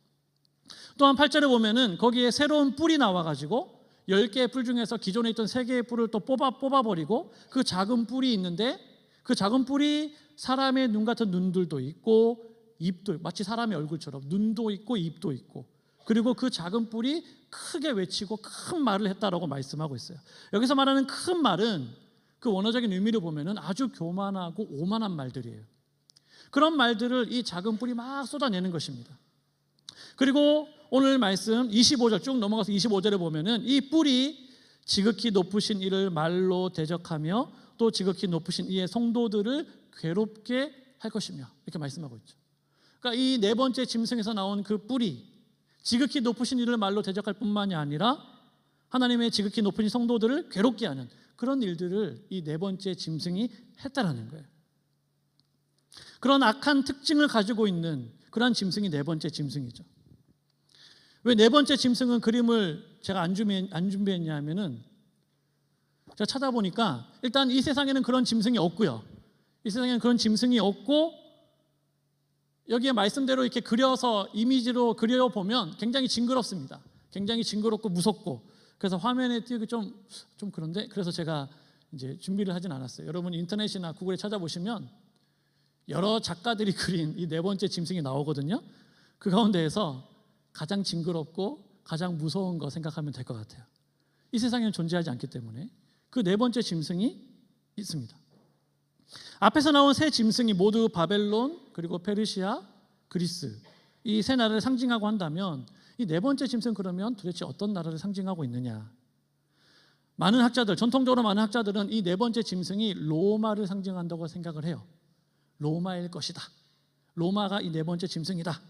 또한 8절에 보면은 거기에 새로운 뿔이 나와가지고 10개의 뿔 중에서 기존에 있던 3개의 뿔을 또 뽑아버리고 그 작은 뿔이 있는데 그 작은 뿔이 사람의 눈 같은 눈들도 있고 입도 마치 사람의 얼굴처럼 눈도 있고 입도 있고 그리고 그 작은 뿔이 크게 외치고 큰 말을 했다라고 말씀하고 있어요. 여기서 말하는 큰 말은 그 원어적인 의미를 보면은 아주 교만하고 오만한 말들이에요. 그런 말들을 이 작은 뿔이 막 쏟아내는 것입니다. 그리고 오늘 말씀 25절 쭉 넘어가서 25절에 보면은 이 뿔이 지극히 높으신 이를 말로 대적하며 또 지극히 높으신 이의 성도들을 괴롭게 할 것이며 이렇게 말씀하고 있죠. 그러니까 이 네 번째 짐승에서 나온 그 뿔이 지극히 높으신 이를 말로 대적할 뿐만이 아니라 하나님의 지극히 높으신 성도들을 괴롭게 하는 그런 일들을 이 네 번째 짐승이 했다라는 거예요. 그런 악한 특징을 가지고 있는 그런 짐승이 네 번째 짐승이죠. 왜 네 번째 짐승은 그림을 제가 안 준비했냐 하면은 제가 찾아보니까 일단 이 세상에는 그런 짐승이 없고요. 이 세상에는 그런 짐승이 없고 여기에 말씀대로 이렇게 그려서 이미지로 그려보면 굉장히 징그럽습니다. 굉장히 징그럽고 무섭고 그래서 화면에 띄우기 좀 그런데 그래서 제가 이제 준비를 하진 않았어요. 여러분 인터넷이나 구글에 찾아보시면 여러 작가들이 그린 이 네 번째 짐승이 나오거든요. 그 가운데에서 가장 징그럽고 가장 무서운 거 생각하면 될 것 같아요. 이 세상에는 존재하지 않기 때문에 그 네 번째 짐승이 있습니다. 앞에서 나온 세 짐승이 모두 바벨론 그리고 페르시아, 그리스 이 세 나라를 상징하고 한다면 이 네 번째 짐승 그러면 도대체 어떤 나라를 상징하고 있느냐? 많은 학자들, 전통적으로 많은 학자들은 이 네 번째 짐승이 로마를 상징한다고 생각을 해요. 로마일 것이다. 로마가 이 네 번째 짐승이다.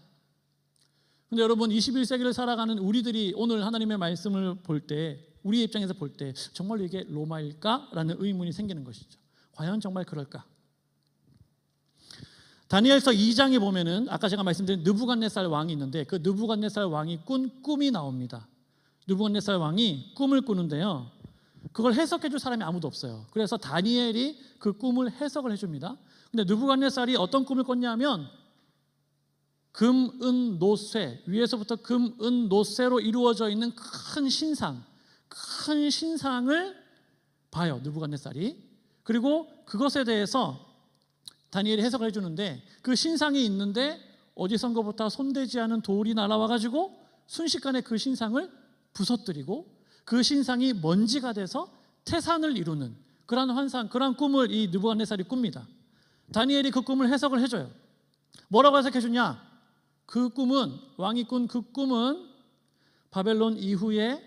근데 여러분 21세기를 살아가는 우리들이 오늘 하나님의 말씀을 볼 때 우리 입장에서 볼 때 정말로 이게 로마일까? 라는 의문이 생기는 것이죠. 과연 정말 그럴까? 다니엘서 2장에 보면은 아까 제가 말씀드린 느부갓네살 왕이 있는데 그 느부갓네살 왕이 꾼 꿈이 나옵니다. 느부갓네살 왕이 꿈을 꾸는데요. 그걸 해석해 줄 사람이 아무도 없어요. 그래서 다니엘이 그 꿈을 해석을 해줍니다. 근데 느부갓네살이 어떤 꿈을 꿨냐면 금, 은, 노쇠 위에서부터 금, 은, 노쇠로 이루어져 있는 큰 신상을 봐요. 느부갓네살이. 그리고 그것에 대해서 다니엘이 해석을 해주는데 그 신상이 있는데 어디선가부터 손대지 않은 돌이 날아와가지고 순식간에 그 신상을 부서뜨리고 그 신상이 먼지가 돼서 태산을 이루는 그런 환상, 그런 꿈을 이 느부갓네살이 꿉니다. 다니엘이 그 꿈을 해석을 해줘요. 뭐라고 해석해 주냐? 그 꿈은 왕이 꾼 그 꿈은 바벨론 이후에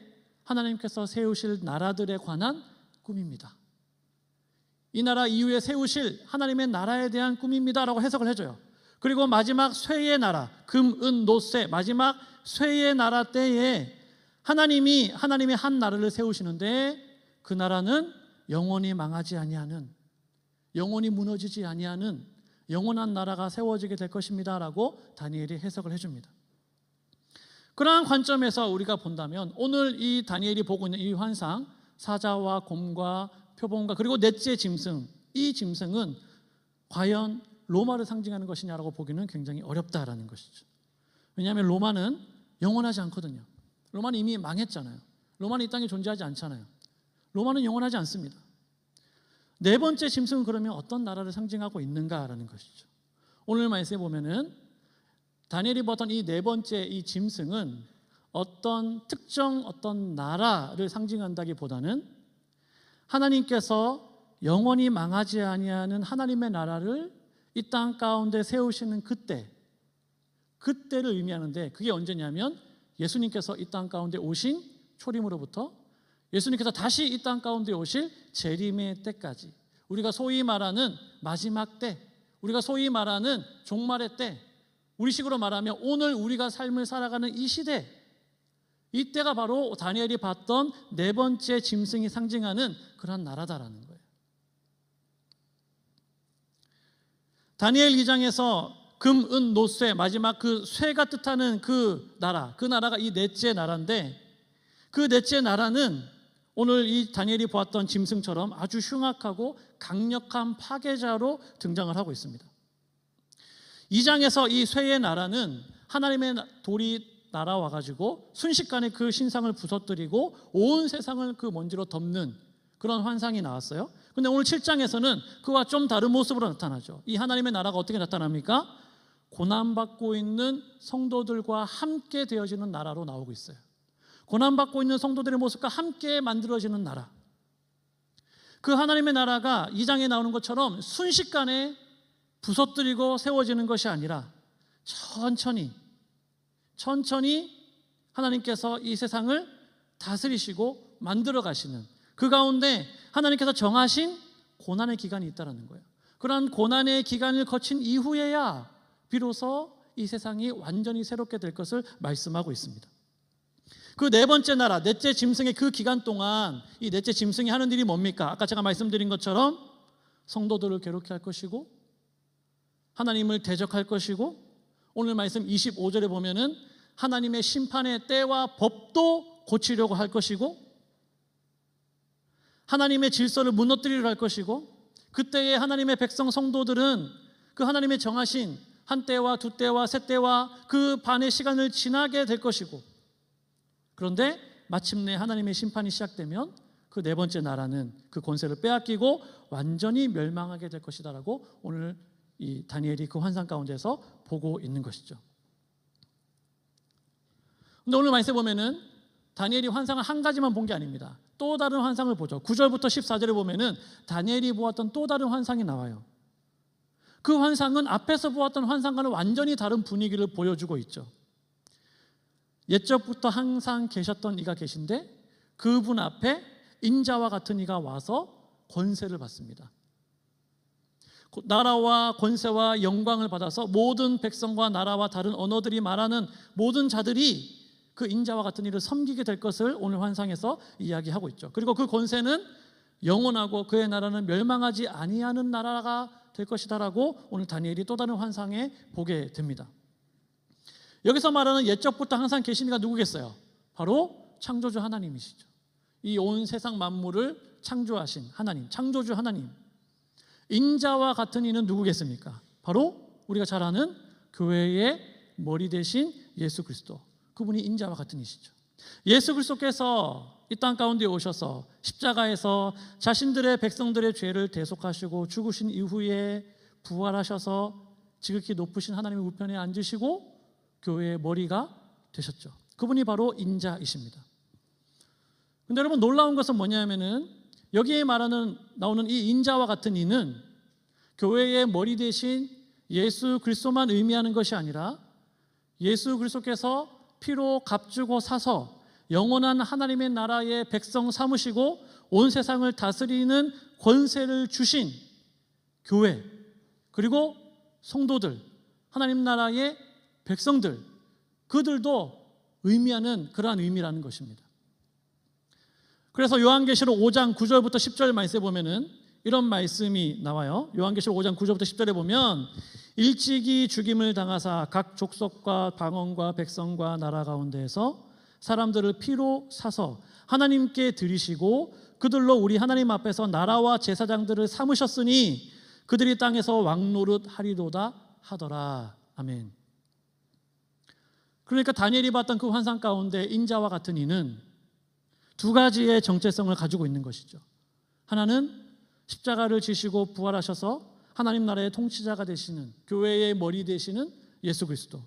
하나님께서 세우실 나라들에 관한 꿈입니다. 이 나라 이후에 세우실 하나님의 나라에 대한 꿈입니다 라고 해석을 해줘요. 그리고 마지막 쇠의 나라, 금, 은, 노쇠 마지막 쇠의 나라 때에 하나님이 한 나라를 세우시는데 그 나라는 영원히 망하지 아니하는, 영원히 무너지지 아니하는 영원한 나라가 세워지게 될 것입니다 라고 다니엘이 해석을 해줍니다. 그러한 관점에서 우리가 본다면 오늘 이 다니엘이 보고 있는 이 환상, 사자와 곰과 표범과 그리고 넷째 짐승, 이 짐승은 과연 로마를 상징하는 것이냐라고 보기는 굉장히 어렵다라는 것이죠. 왜냐하면 로마는 영원하지 않거든요. 로마는 이미 망했잖아요. 로마는 이 땅에 존재하지 않잖아요. 로마는 영원하지 않습니다. 네 번째 짐승은 그러면 어떤 나라를 상징하고 있는가라는 것이죠. 오늘 말씀에 보면은 다니엘이 보던 이 네 번째 이 짐승은 어떤 특정 어떤 나라를 상징한다기보다는 하나님께서 영원히 망하지 아니하는 하나님의 나라를 이 땅 가운데 세우시는 그때를 의미하는데 그게 언제냐면 예수님께서 이 땅 가운데 오신 초림으로부터 예수님께서 다시 이 땅 가운데 오실 재림의 때까지 우리가 소위 말하는 마지막 때, 우리가 소위 말하는 종말의 때, 우리식으로 말하면 오늘 우리가 삶을 살아가는 이 시대, 이때가 바로 다니엘이 봤던 네 번째 짐승이 상징하는 그런 나라다라는 거예요. 다니엘 2장에서 금, 은, 노쇠 마지막 그 쇠가 뜻하는 그 나라가 이 넷째 나라인데 그 넷째 나라는 오늘 이 다니엘이 보았던 짐승처럼 아주 흉악하고 강력한 파괴자로 등장을 하고 있습니다. 2장에서 이 쇠의 나라는 하나님의 돌이 날아와가지고 순식간에 그 신상을 부서뜨리고 온 세상을 그 먼지로 덮는 그런 환상이 나왔어요. 근데 오늘 7장에서는 그와 좀 다른 모습으로 나타나죠. 이 하나님의 나라가 어떻게 나타납니까? 고난받고 있는 성도들과 함께 되어지는 나라로 나오고 있어요. 고난받고 있는 성도들의 모습과 함께 만들어지는 나라. 그 하나님의 나라가 2장에 나오는 것처럼 순식간에 부서뜨리고 세워지는 것이 아니라 천천히 하나님께서 이 세상을 다스리시고 만들어 가시는 그 가운데 하나님께서 정하신 고난의 기간이 있다라는 거예요. 그러한 고난의 기간을 거친 이후에야 비로소 이 세상이 완전히 새롭게 될 것을 말씀하고 있습니다. 그 네 번째 나라, 넷째 짐승의 그 기간 동안 이 넷째 짐승이 하는 일이 뭡니까? 아까 제가 말씀드린 것처럼 성도들을 괴롭게 할 것이고 하나님을 대적할 것이고, 오늘 말씀 25절에 보면은 하나님의 심판의 때와 법도 고치려고 할 것이고, 하나님의 질서를 무너뜨리려 할 것이고, 그때에 하나님의 백성 성도들은 그 하나님의 정하신 한 때와 두 때와 세 때와 그 반의 시간을 지나게 될 것이고, 그런데 마침내 하나님의 심판이 시작되면 그 네 번째 나라는 그 권세를 빼앗기고 완전히 멸망하게 될 것이다라고 오늘 이 다니엘이 그 환상 가운데서 보고 있는 것이죠. 근데 오늘 말씀에 보면은 다니엘이 환상을 한 가지만 본 게 아닙니다. 또 다른 환상을 보죠. 9절부터 14절에 보면은 다니엘이 보았던 또 다른 환상이 나와요. 그 환상은 앞에서 보았던 환상과는 완전히 다른 분위기를 보여주고 있죠. 옛적부터 항상 계셨던 이가 계신데 그분 앞에 인자와 같은 이가 와서 권세를 받습니다. 나라와 권세와 영광을 받아서 모든 백성과 나라와 다른 언어들이 말하는 모든 자들이 그 인자와 같은 이를 섬기게 될 것을 오늘 환상에서 이야기하고 있죠. 그리고 그 권세는 영원하고 그의 나라는 멸망하지 아니하는 나라가 될 것이다라고 오늘 다니엘이 또 다른 환상에 보게 됩니다. 여기서 말하는 옛적부터 항상 계신 이가 누구겠어요? 바로 창조주 하나님이시죠. 이 온 세상 만물을 창조하신 하나님, 창조주 하나님. 인자와 같은 이는 누구겠습니까? 바로 우리가 잘 아는 교회의 머리 대신 예수 그리스도. 그분이 인자와 같은 이시죠. 예수 그리스도께서 이 땅 가운데 오셔서 십자가에서 자신들의 백성들의 죄를 대속하시고 죽으신 이후에 부활하셔서 지극히 높으신 하나님의 우편에 앉으시고 교회의 머리가 되셨죠. 그분이 바로 인자이십니다. 근데 여러분 놀라운 것은 뭐냐면은 여기에 나오는 이 인자와 같은 이는 교회의 머리 대신 예수 그리스도만 의미하는 것이 아니라 예수 그리스도께서 피로 값주고 사서 영원한 하나님의 나라의 백성 삼으시고 온 세상을 다스리는 권세를 주신 교회, 그리고 성도들, 하나님 나라의 백성들, 그들도 의미하는 그러한 의미라는 것입니다. 그래서 요한계시록 5장 9절부터 10절 말씀에 보면은 이런 말씀이 나와요. 요한계시록 5장 9절부터 10절에 보면 일찍이 죽임을 당하사 각 족속과 방언과 백성과 나라 가운데에서 사람들을 피로 사서 하나님께 드리시고 그들로 우리 하나님 앞에서 나라와 제사장들을 삼으셨으니 그들이 땅에서 왕노릇 하리로다 하더라. 아멘. 그러니까 다니엘이 봤던 그 환상 가운데 인자와 같은 이는 두 가지의 정체성을 가지고 있는 것이죠. 하나는 십자가를 지시고 부활하셔서 하나님 나라의 통치자가 되시는, 교회의 머리 되시는 예수 그리스도.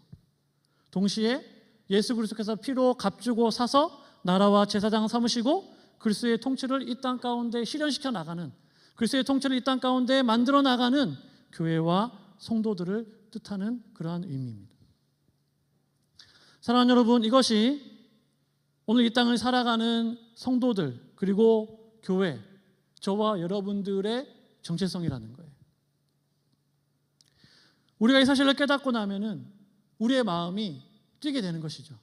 동시에 예수 그리스도께서 피로 값주고 사서 나라와 제사장 삼으시고 그리스도의 통치를 이 땅 가운데 실현시켜 나가는, 그리스도의 통치를 이 땅 가운데 만들어 나가는 교회와 성도들을 뜻하는 그러한 의미입니다. 사랑하는 여러분, 이것이 오늘 이 땅을 살아가는 성도들 그리고 교회, 저와 여러분들의 정체성이라는 거예요. 우리가 이 사실을 깨닫고 나면은 우리의 마음이 뛰게 되는 것이죠.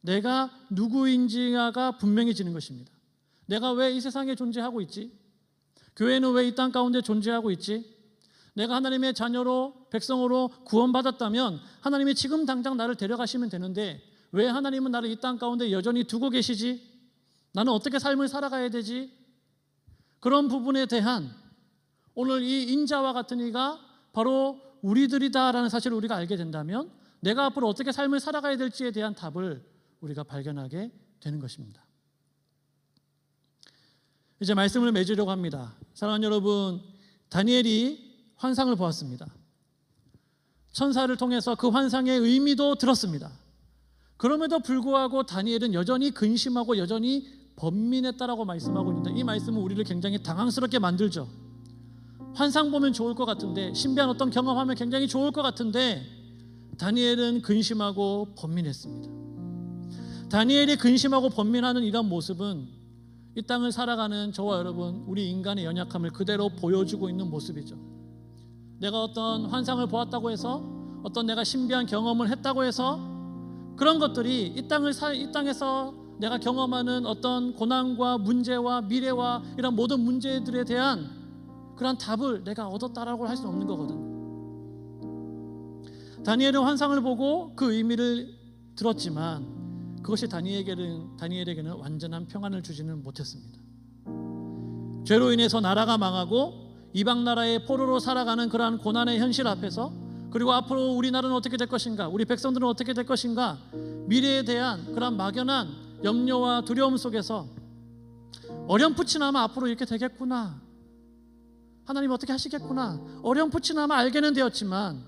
내가 누구인지가 분명해지는 것입니다. 내가 왜 이 세상에 존재하고 있지? 교회는 왜 이 땅 가운데 존재하고 있지? 내가 하나님의 자녀로, 백성으로 구원받았다면 하나님이 지금 당장 나를 데려가시면 되는데 왜 하나님은 나를 이 땅 가운데 여전히 두고 계시지? 나는 어떻게 삶을 살아가야 되지? 그런 부분에 대한 오늘 이 인자와 같은 이가 바로 우리들이다라는 사실을 우리가 알게 된다면 내가 앞으로 어떻게 삶을 살아가야 될지에 대한 답을 우리가 발견하게 되는 것입니다. 이제 말씀을 맺으려고 합니다. 사랑하는 여러분, 다니엘이 환상을 보았습니다. 천사를 통해서 그 환상의 의미도 들었습니다. 그럼에도 불구하고 다니엘은 여전히 근심하고 여전히 번민했다라고 말씀하고 있는데 이 말씀은 우리를 굉장히 당황스럽게 만들죠. 환상 보면 좋을 것 같은데, 신비한 어떤 경험하면 굉장히 좋을 것 같은데 다니엘은 근심하고 번민했습니다. 다니엘이 근심하고 번민하는 이런 모습은 이 땅을 살아가는 저와 여러분, 우리 인간의 연약함을 그대로 보여주고 있는 모습이죠. 내가 어떤 환상을 보았다고 해서, 어떤 내가 신비한 경험을 했다고 해서 그런 것들이 이 땅에서 내가 경험하는 어떤 고난과 문제와 미래와 이런 모든 문제들에 대한 그런 답을 내가 얻었다라고 할 수는 없는 거거든. 다니엘은 환상을 보고 그 의미를 들었지만 그것이 다니엘에게는 완전한 평안을 주지는 못했습니다. 죄로 인해서 나라가 망하고 이방 나라의 포로로 살아가는 그러한 고난의 현실 앞에서, 그리고 앞으로 우리나라는 어떻게 될 것인가, 우리 백성들은 어떻게 될 것인가, 미래에 대한 그런 막연한 염려와 두려움 속에서 어렴풋이나마 앞으로 이렇게 되겠구나, 하나님 어떻게 하시겠구나, 어렴풋이나마 알게는 되었지만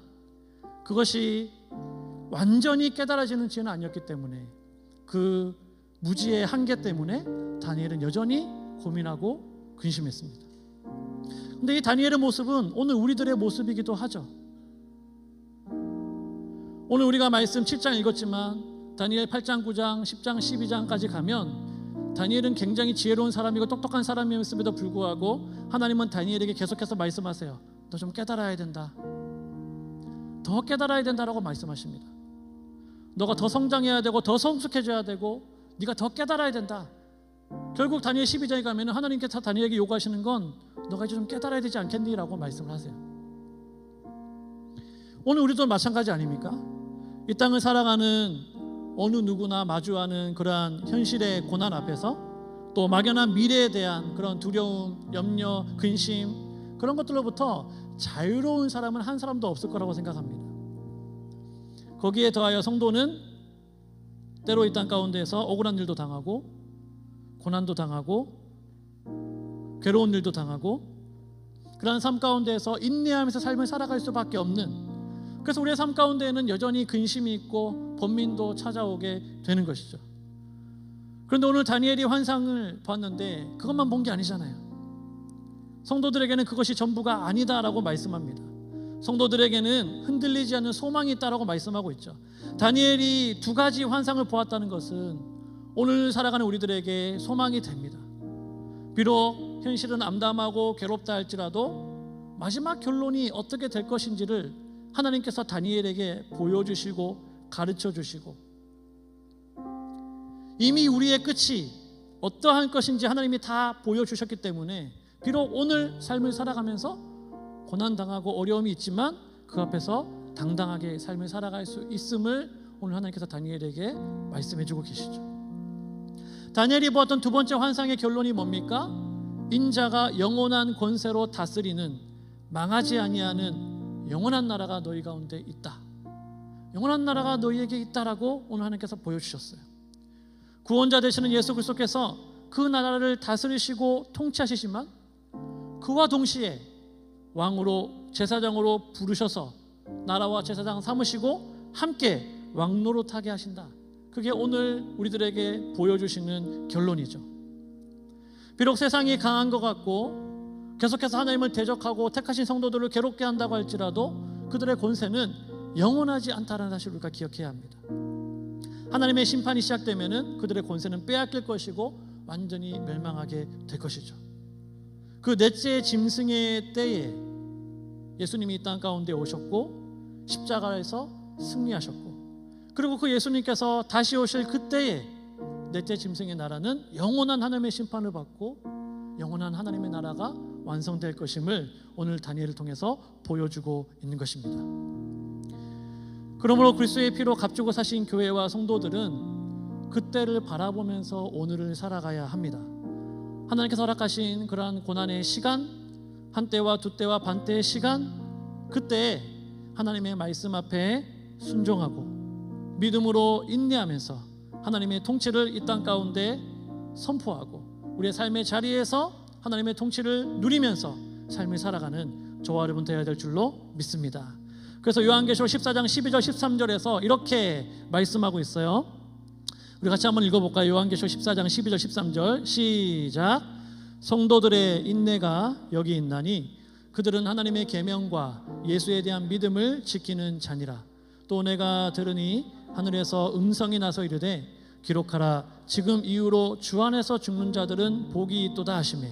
그것이 완전히 깨달아지는 아니었기 때문에, 그 무지의 한계 때문에 다니엘은 여전히 고민하고 근심했습니다. 근데 이 다니엘의 모습은 오늘 우리들의 모습이기도 하죠. 오늘 우리가 말씀 7장 읽었지만 다니엘 8장, 9장, 10장, 12장까지 가면 다니엘은 굉장히 지혜로운 사람이고 똑똑한 사람이었음에도 불구하고 하나님은 다니엘에게 계속해서 말씀하세요. 너 좀 깨달아야 된다. 더 깨달아야 된다라고 말씀하십니다. 너가 더 성장해야 되고 더 성숙해져야 되고 네가 더 깨달아야 된다. 결국 다니엘 12장에 가면 하나님께서 다니엘에게 요구하시는 건 너가 이제 좀 깨달아야 되지 않겠니? 라고 말씀을 하세요. 오늘 우리도 마찬가지 아닙니까? 이 땅을 살아가는 어느 누구나 마주하는 그러한 현실의 고난 앞에서, 또 막연한 미래에 대한 그런 두려움, 염려, 근심, 그런 것들로부터 자유로운 사람은 한 사람도 없을 거라고 생각합니다. 거기에 더하여 성도는 때로 이 땅 가운데에서 억울한 일도 당하고 고난도 당하고 괴로운 일도 당하고 그러한 삶 가운데에서 인내하면서 삶을 살아갈 수밖에 없는, 그래서 우리의 삶 가운데에는 여전히 근심이 있고 번민도 찾아오게 되는 것이죠. 그런데 오늘 다니엘이 환상을 봤는데 그것만 본 게 아니잖아요. 성도들에게는 그것이 전부가 아니다라고 말씀합니다. 성도들에게는 흔들리지 않는 소망이 있다라고 말씀하고 있죠. 다니엘이 두 가지 환상을 보았다는 것은 오늘 살아가는 우리들에게 소망이 됩니다. 비록 현실은 암담하고 괴롭다 할지라도 마지막 결론이 어떻게 될 것인지를 하나님께서 다니엘에게 보여주시고 가르쳐주시고, 이미 우리의 끝이 어떠한 것인지 하나님이 다 보여주셨기 때문에 비록 오늘 삶을 살아가면서 고난당하고 어려움이 있지만 그 앞에서 당당하게 삶을 살아갈 수 있음을 오늘 하나님께서 다니엘에게 말씀해주고 계시죠. 다니엘이 보았던 두 번째 환상의 결론이 뭡니까? 인자가 영원한 권세로 다스리는 망하지 아니하는 영원한 나라가 너희 가운데 있다. 영원한 나라가 너희에게 있다라고 오늘 하나님께서 보여주셨어요. 구원자 되시는 예수 그리스도께서 그 나라를 다스리시고 통치하시지만 그와 동시에 왕으로, 제사장으로 부르셔서 나라와 제사장 삼으시고 함께 왕노릇하게 하신다. 그게 오늘 우리들에게 보여주시는 결론이죠. 비록 세상이 강한 것 같고 계속해서 하나님을 대적하고 택하신 성도들을 괴롭게 한다고 할지라도 그들의 권세는 영원하지 않다는 사실을 우리가 기억해야 합니다. 하나님의 심판이 시작되면은 그들의 권세는 빼앗길 것이고 완전히 멸망하게 될 것이죠. 그 넷째 짐승의 때에 예수님이 이 땅 가운데 오셨고 십자가에서 승리하셨고, 그리고 그 예수님께서 다시 오실 그때에 넷째 짐승의 나라는 영원한 하나님의 심판을 받고 영원한 하나님의 나라가 완성될 것임을 오늘 다니엘을 통해서 보여주고 있는 것입니다. 그러므로 그리스도의 피로 값주고 사신 교회와 성도들은 그때를 바라보면서 오늘을 살아가야 합니다. 하나님께서 허락하신 그러한 고난의 시간, 한때와 두때와 반때의 시간, 그때에 하나님의 말씀 앞에 순종하고 믿음으로 인내하면서 하나님의 통치를 이 땅 가운데 선포하고 우리의 삶의 자리에서 하나님의 통치를 누리면서 삶을 살아가는 저와 여러분 되어야 될 줄로 믿습니다. 그래서 요한계시록 14장 12절 13절에서 이렇게 말씀하고 있어요. 우리 같이 한번 읽어볼까요? 요한계시록 14장 12절 13절 시작. 성도들의 인내가 여기 있나니 그들은 하나님의 계명과 예수에 대한 믿음을 지키는 자니라. 또 내가 들으니 하늘에서 음성이 나서 이르되 기록하라. 지금 이후로 주 안에서 죽는 자들은 복이 있도다 하시매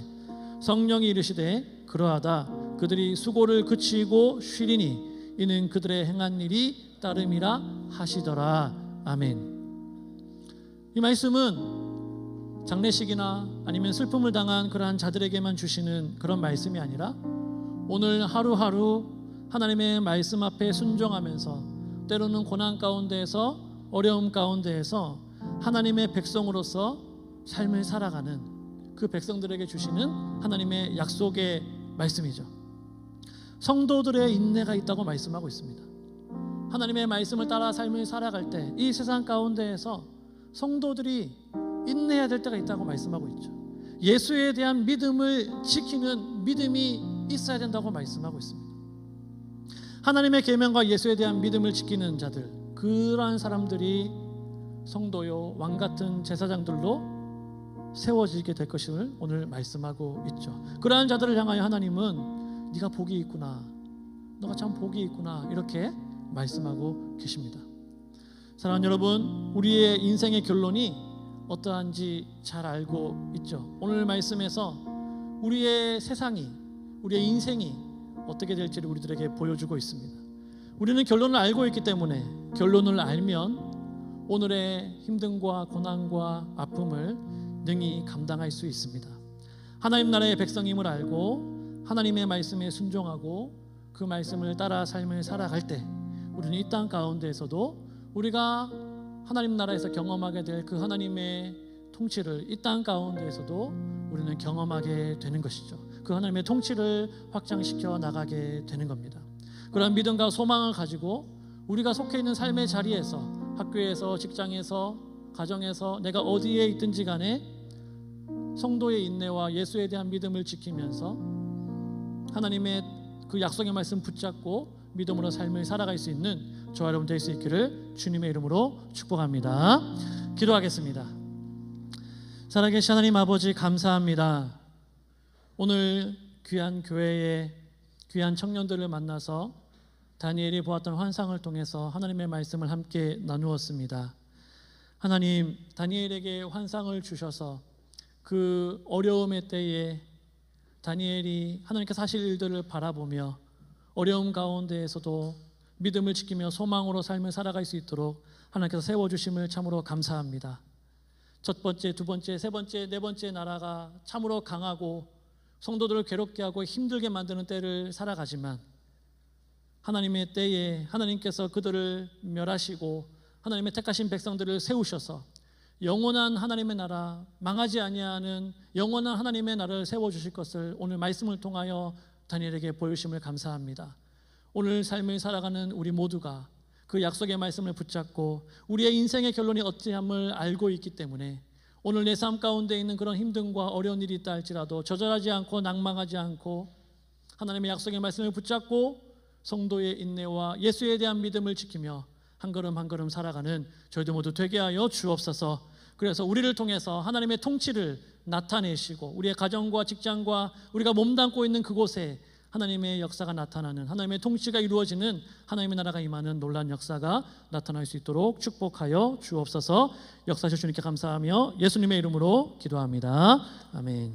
성령이 이르시되 그러하다. 그들이 수고를 그치고 쉬리니 이는 그들의 행한 일이 따름이라 하시더라. 아멘. 이 말씀은 장례식이나 아니면 슬픔을 당한 그러한 자들에게만 주시는 그런 말씀이 아니라 오늘 하루하루 하나님의 말씀 앞에 순종하면서 때로는 고난 가운데에서 어려움 가운데에서 하나님의 백성으로서 삶을 살아가는 그 백성들에게 주시는 하나님의 약속의 말씀이죠. 성도들의 인내가 있다고 말씀하고 있습니다. 하나님의 말씀을 따라 삶을 살아갈 때 이 세상 가운데에서 성도들이 인내해야 될 때가 있다고 말씀하고 있죠. 예수에 대한 믿음을 지키는 믿음이 있어야 된다고 말씀하고 있습니다. 하나님의 계명과 예수에 대한 믿음을 지키는 자들, 그러한 사람들이 성도요 왕 같은 제사장들로 세워지게 될 것을 오늘 말씀하고 있죠. 그러한 자들을 향하여 하나님은 네가 복이 있구나, 너가 참 복이 있구나, 이렇게 말씀하고 계십니다. 사랑하는 여러분, 우리의 인생의 결론이 어떠한지 잘 알고 있죠. 오늘 말씀에서 우리의 세상이, 우리의 인생이 어떻게 될지를 우리들에게 보여주고 있습니다. 우리는 결론을 알고 있기 때문에 결론을 알면 오늘의 힘듦과 고난과 아픔을 능히 감당할 수 있습니다. 하나님 나라의 백성임을 알고 하나님의 말씀에 순종하고 그 말씀을 따라 삶을 살아갈 때 우리는 이 땅 가운데에서도 우리가 하나님 나라에서 경험하게 될 그 하나님의 통치를 이 땅 가운데에서도 우리는 경험하게 되는 것이죠. 그 하나님의 통치를 확장시켜 나가게 되는 겁니다. 그런 믿음과 소망을 가지고 우리가 속해 있는 삶의 자리에서, 학교에서, 직장에서, 가정에서, 내가 어디에 있든지 간에 성도의 인내와 예수에 대한 믿음을 지키면서 하나님의 그 약속의 말씀 붙잡고 믿음으로 삶을 살아갈 수 있는 저와 여러분 될 수 있기를 주님의 이름으로 축복합니다. 기도하겠습니다. 살아계신 하나님 아버지, 감사합니다. 오늘 귀한 교회에 귀한 청년들을 만나서 다니엘이 보았던 환상을 통해서 하나님의 말씀을 함께 나누었습니다. 하나님, 다니엘에게 환상을 주셔서 그 어려움의 때에 다니엘이 하나님께서 하실 일들을 바라보며 어려움 가운데에서도 믿음을 지키며 소망으로 삶을 살아갈 수 있도록 하나님께서 세워주심을 참으로 감사합니다. 첫 번째, 두 번째, 세 번째, 네 번째 나라가 참으로 강하고 성도들을 괴롭게 하고 힘들게 만드는 때를 살아가지만 하나님의 때에 하나님께서 그들을 멸하시고 하나님의 택하신 백성들을 세우셔서 영원한 하나님의 나라, 망하지 아니하는 영원한 하나님의 나라를 세워주실 것을 오늘 말씀을 통하여 다니엘에게 보여주심을 감사합니다. 오늘 삶을 살아가는 우리 모두가 그 약속의 말씀을 붙잡고 우리의 인생의 결론이 어찌함을 알고 있기 때문에 오늘 내 삶 가운데 있는 그런 힘듦과 어려운 일이 있다 할지라도 좌절하지 않고 낭망하지 않고 하나님의 약속의 말씀을 붙잡고 성도의 인내와 예수에 대한 믿음을 지키며 한 걸음 한 걸음 살아가는 저희들 모두 되게 하여 주옵소서. 그래서 우리를 통해서 하나님의 통치를 나타내시고 우리의 가정과 직장과 우리가 몸담고 있는 그곳에 하나님의 역사가 나타나는, 하나님의 통치가 이루어지는, 하나님의 나라가 임하는 놀라운 역사가 나타날 수 있도록 축복하여 주옵소서. 역사하실 주님께 감사하며 예수님의 이름으로 기도합니다. 아멘.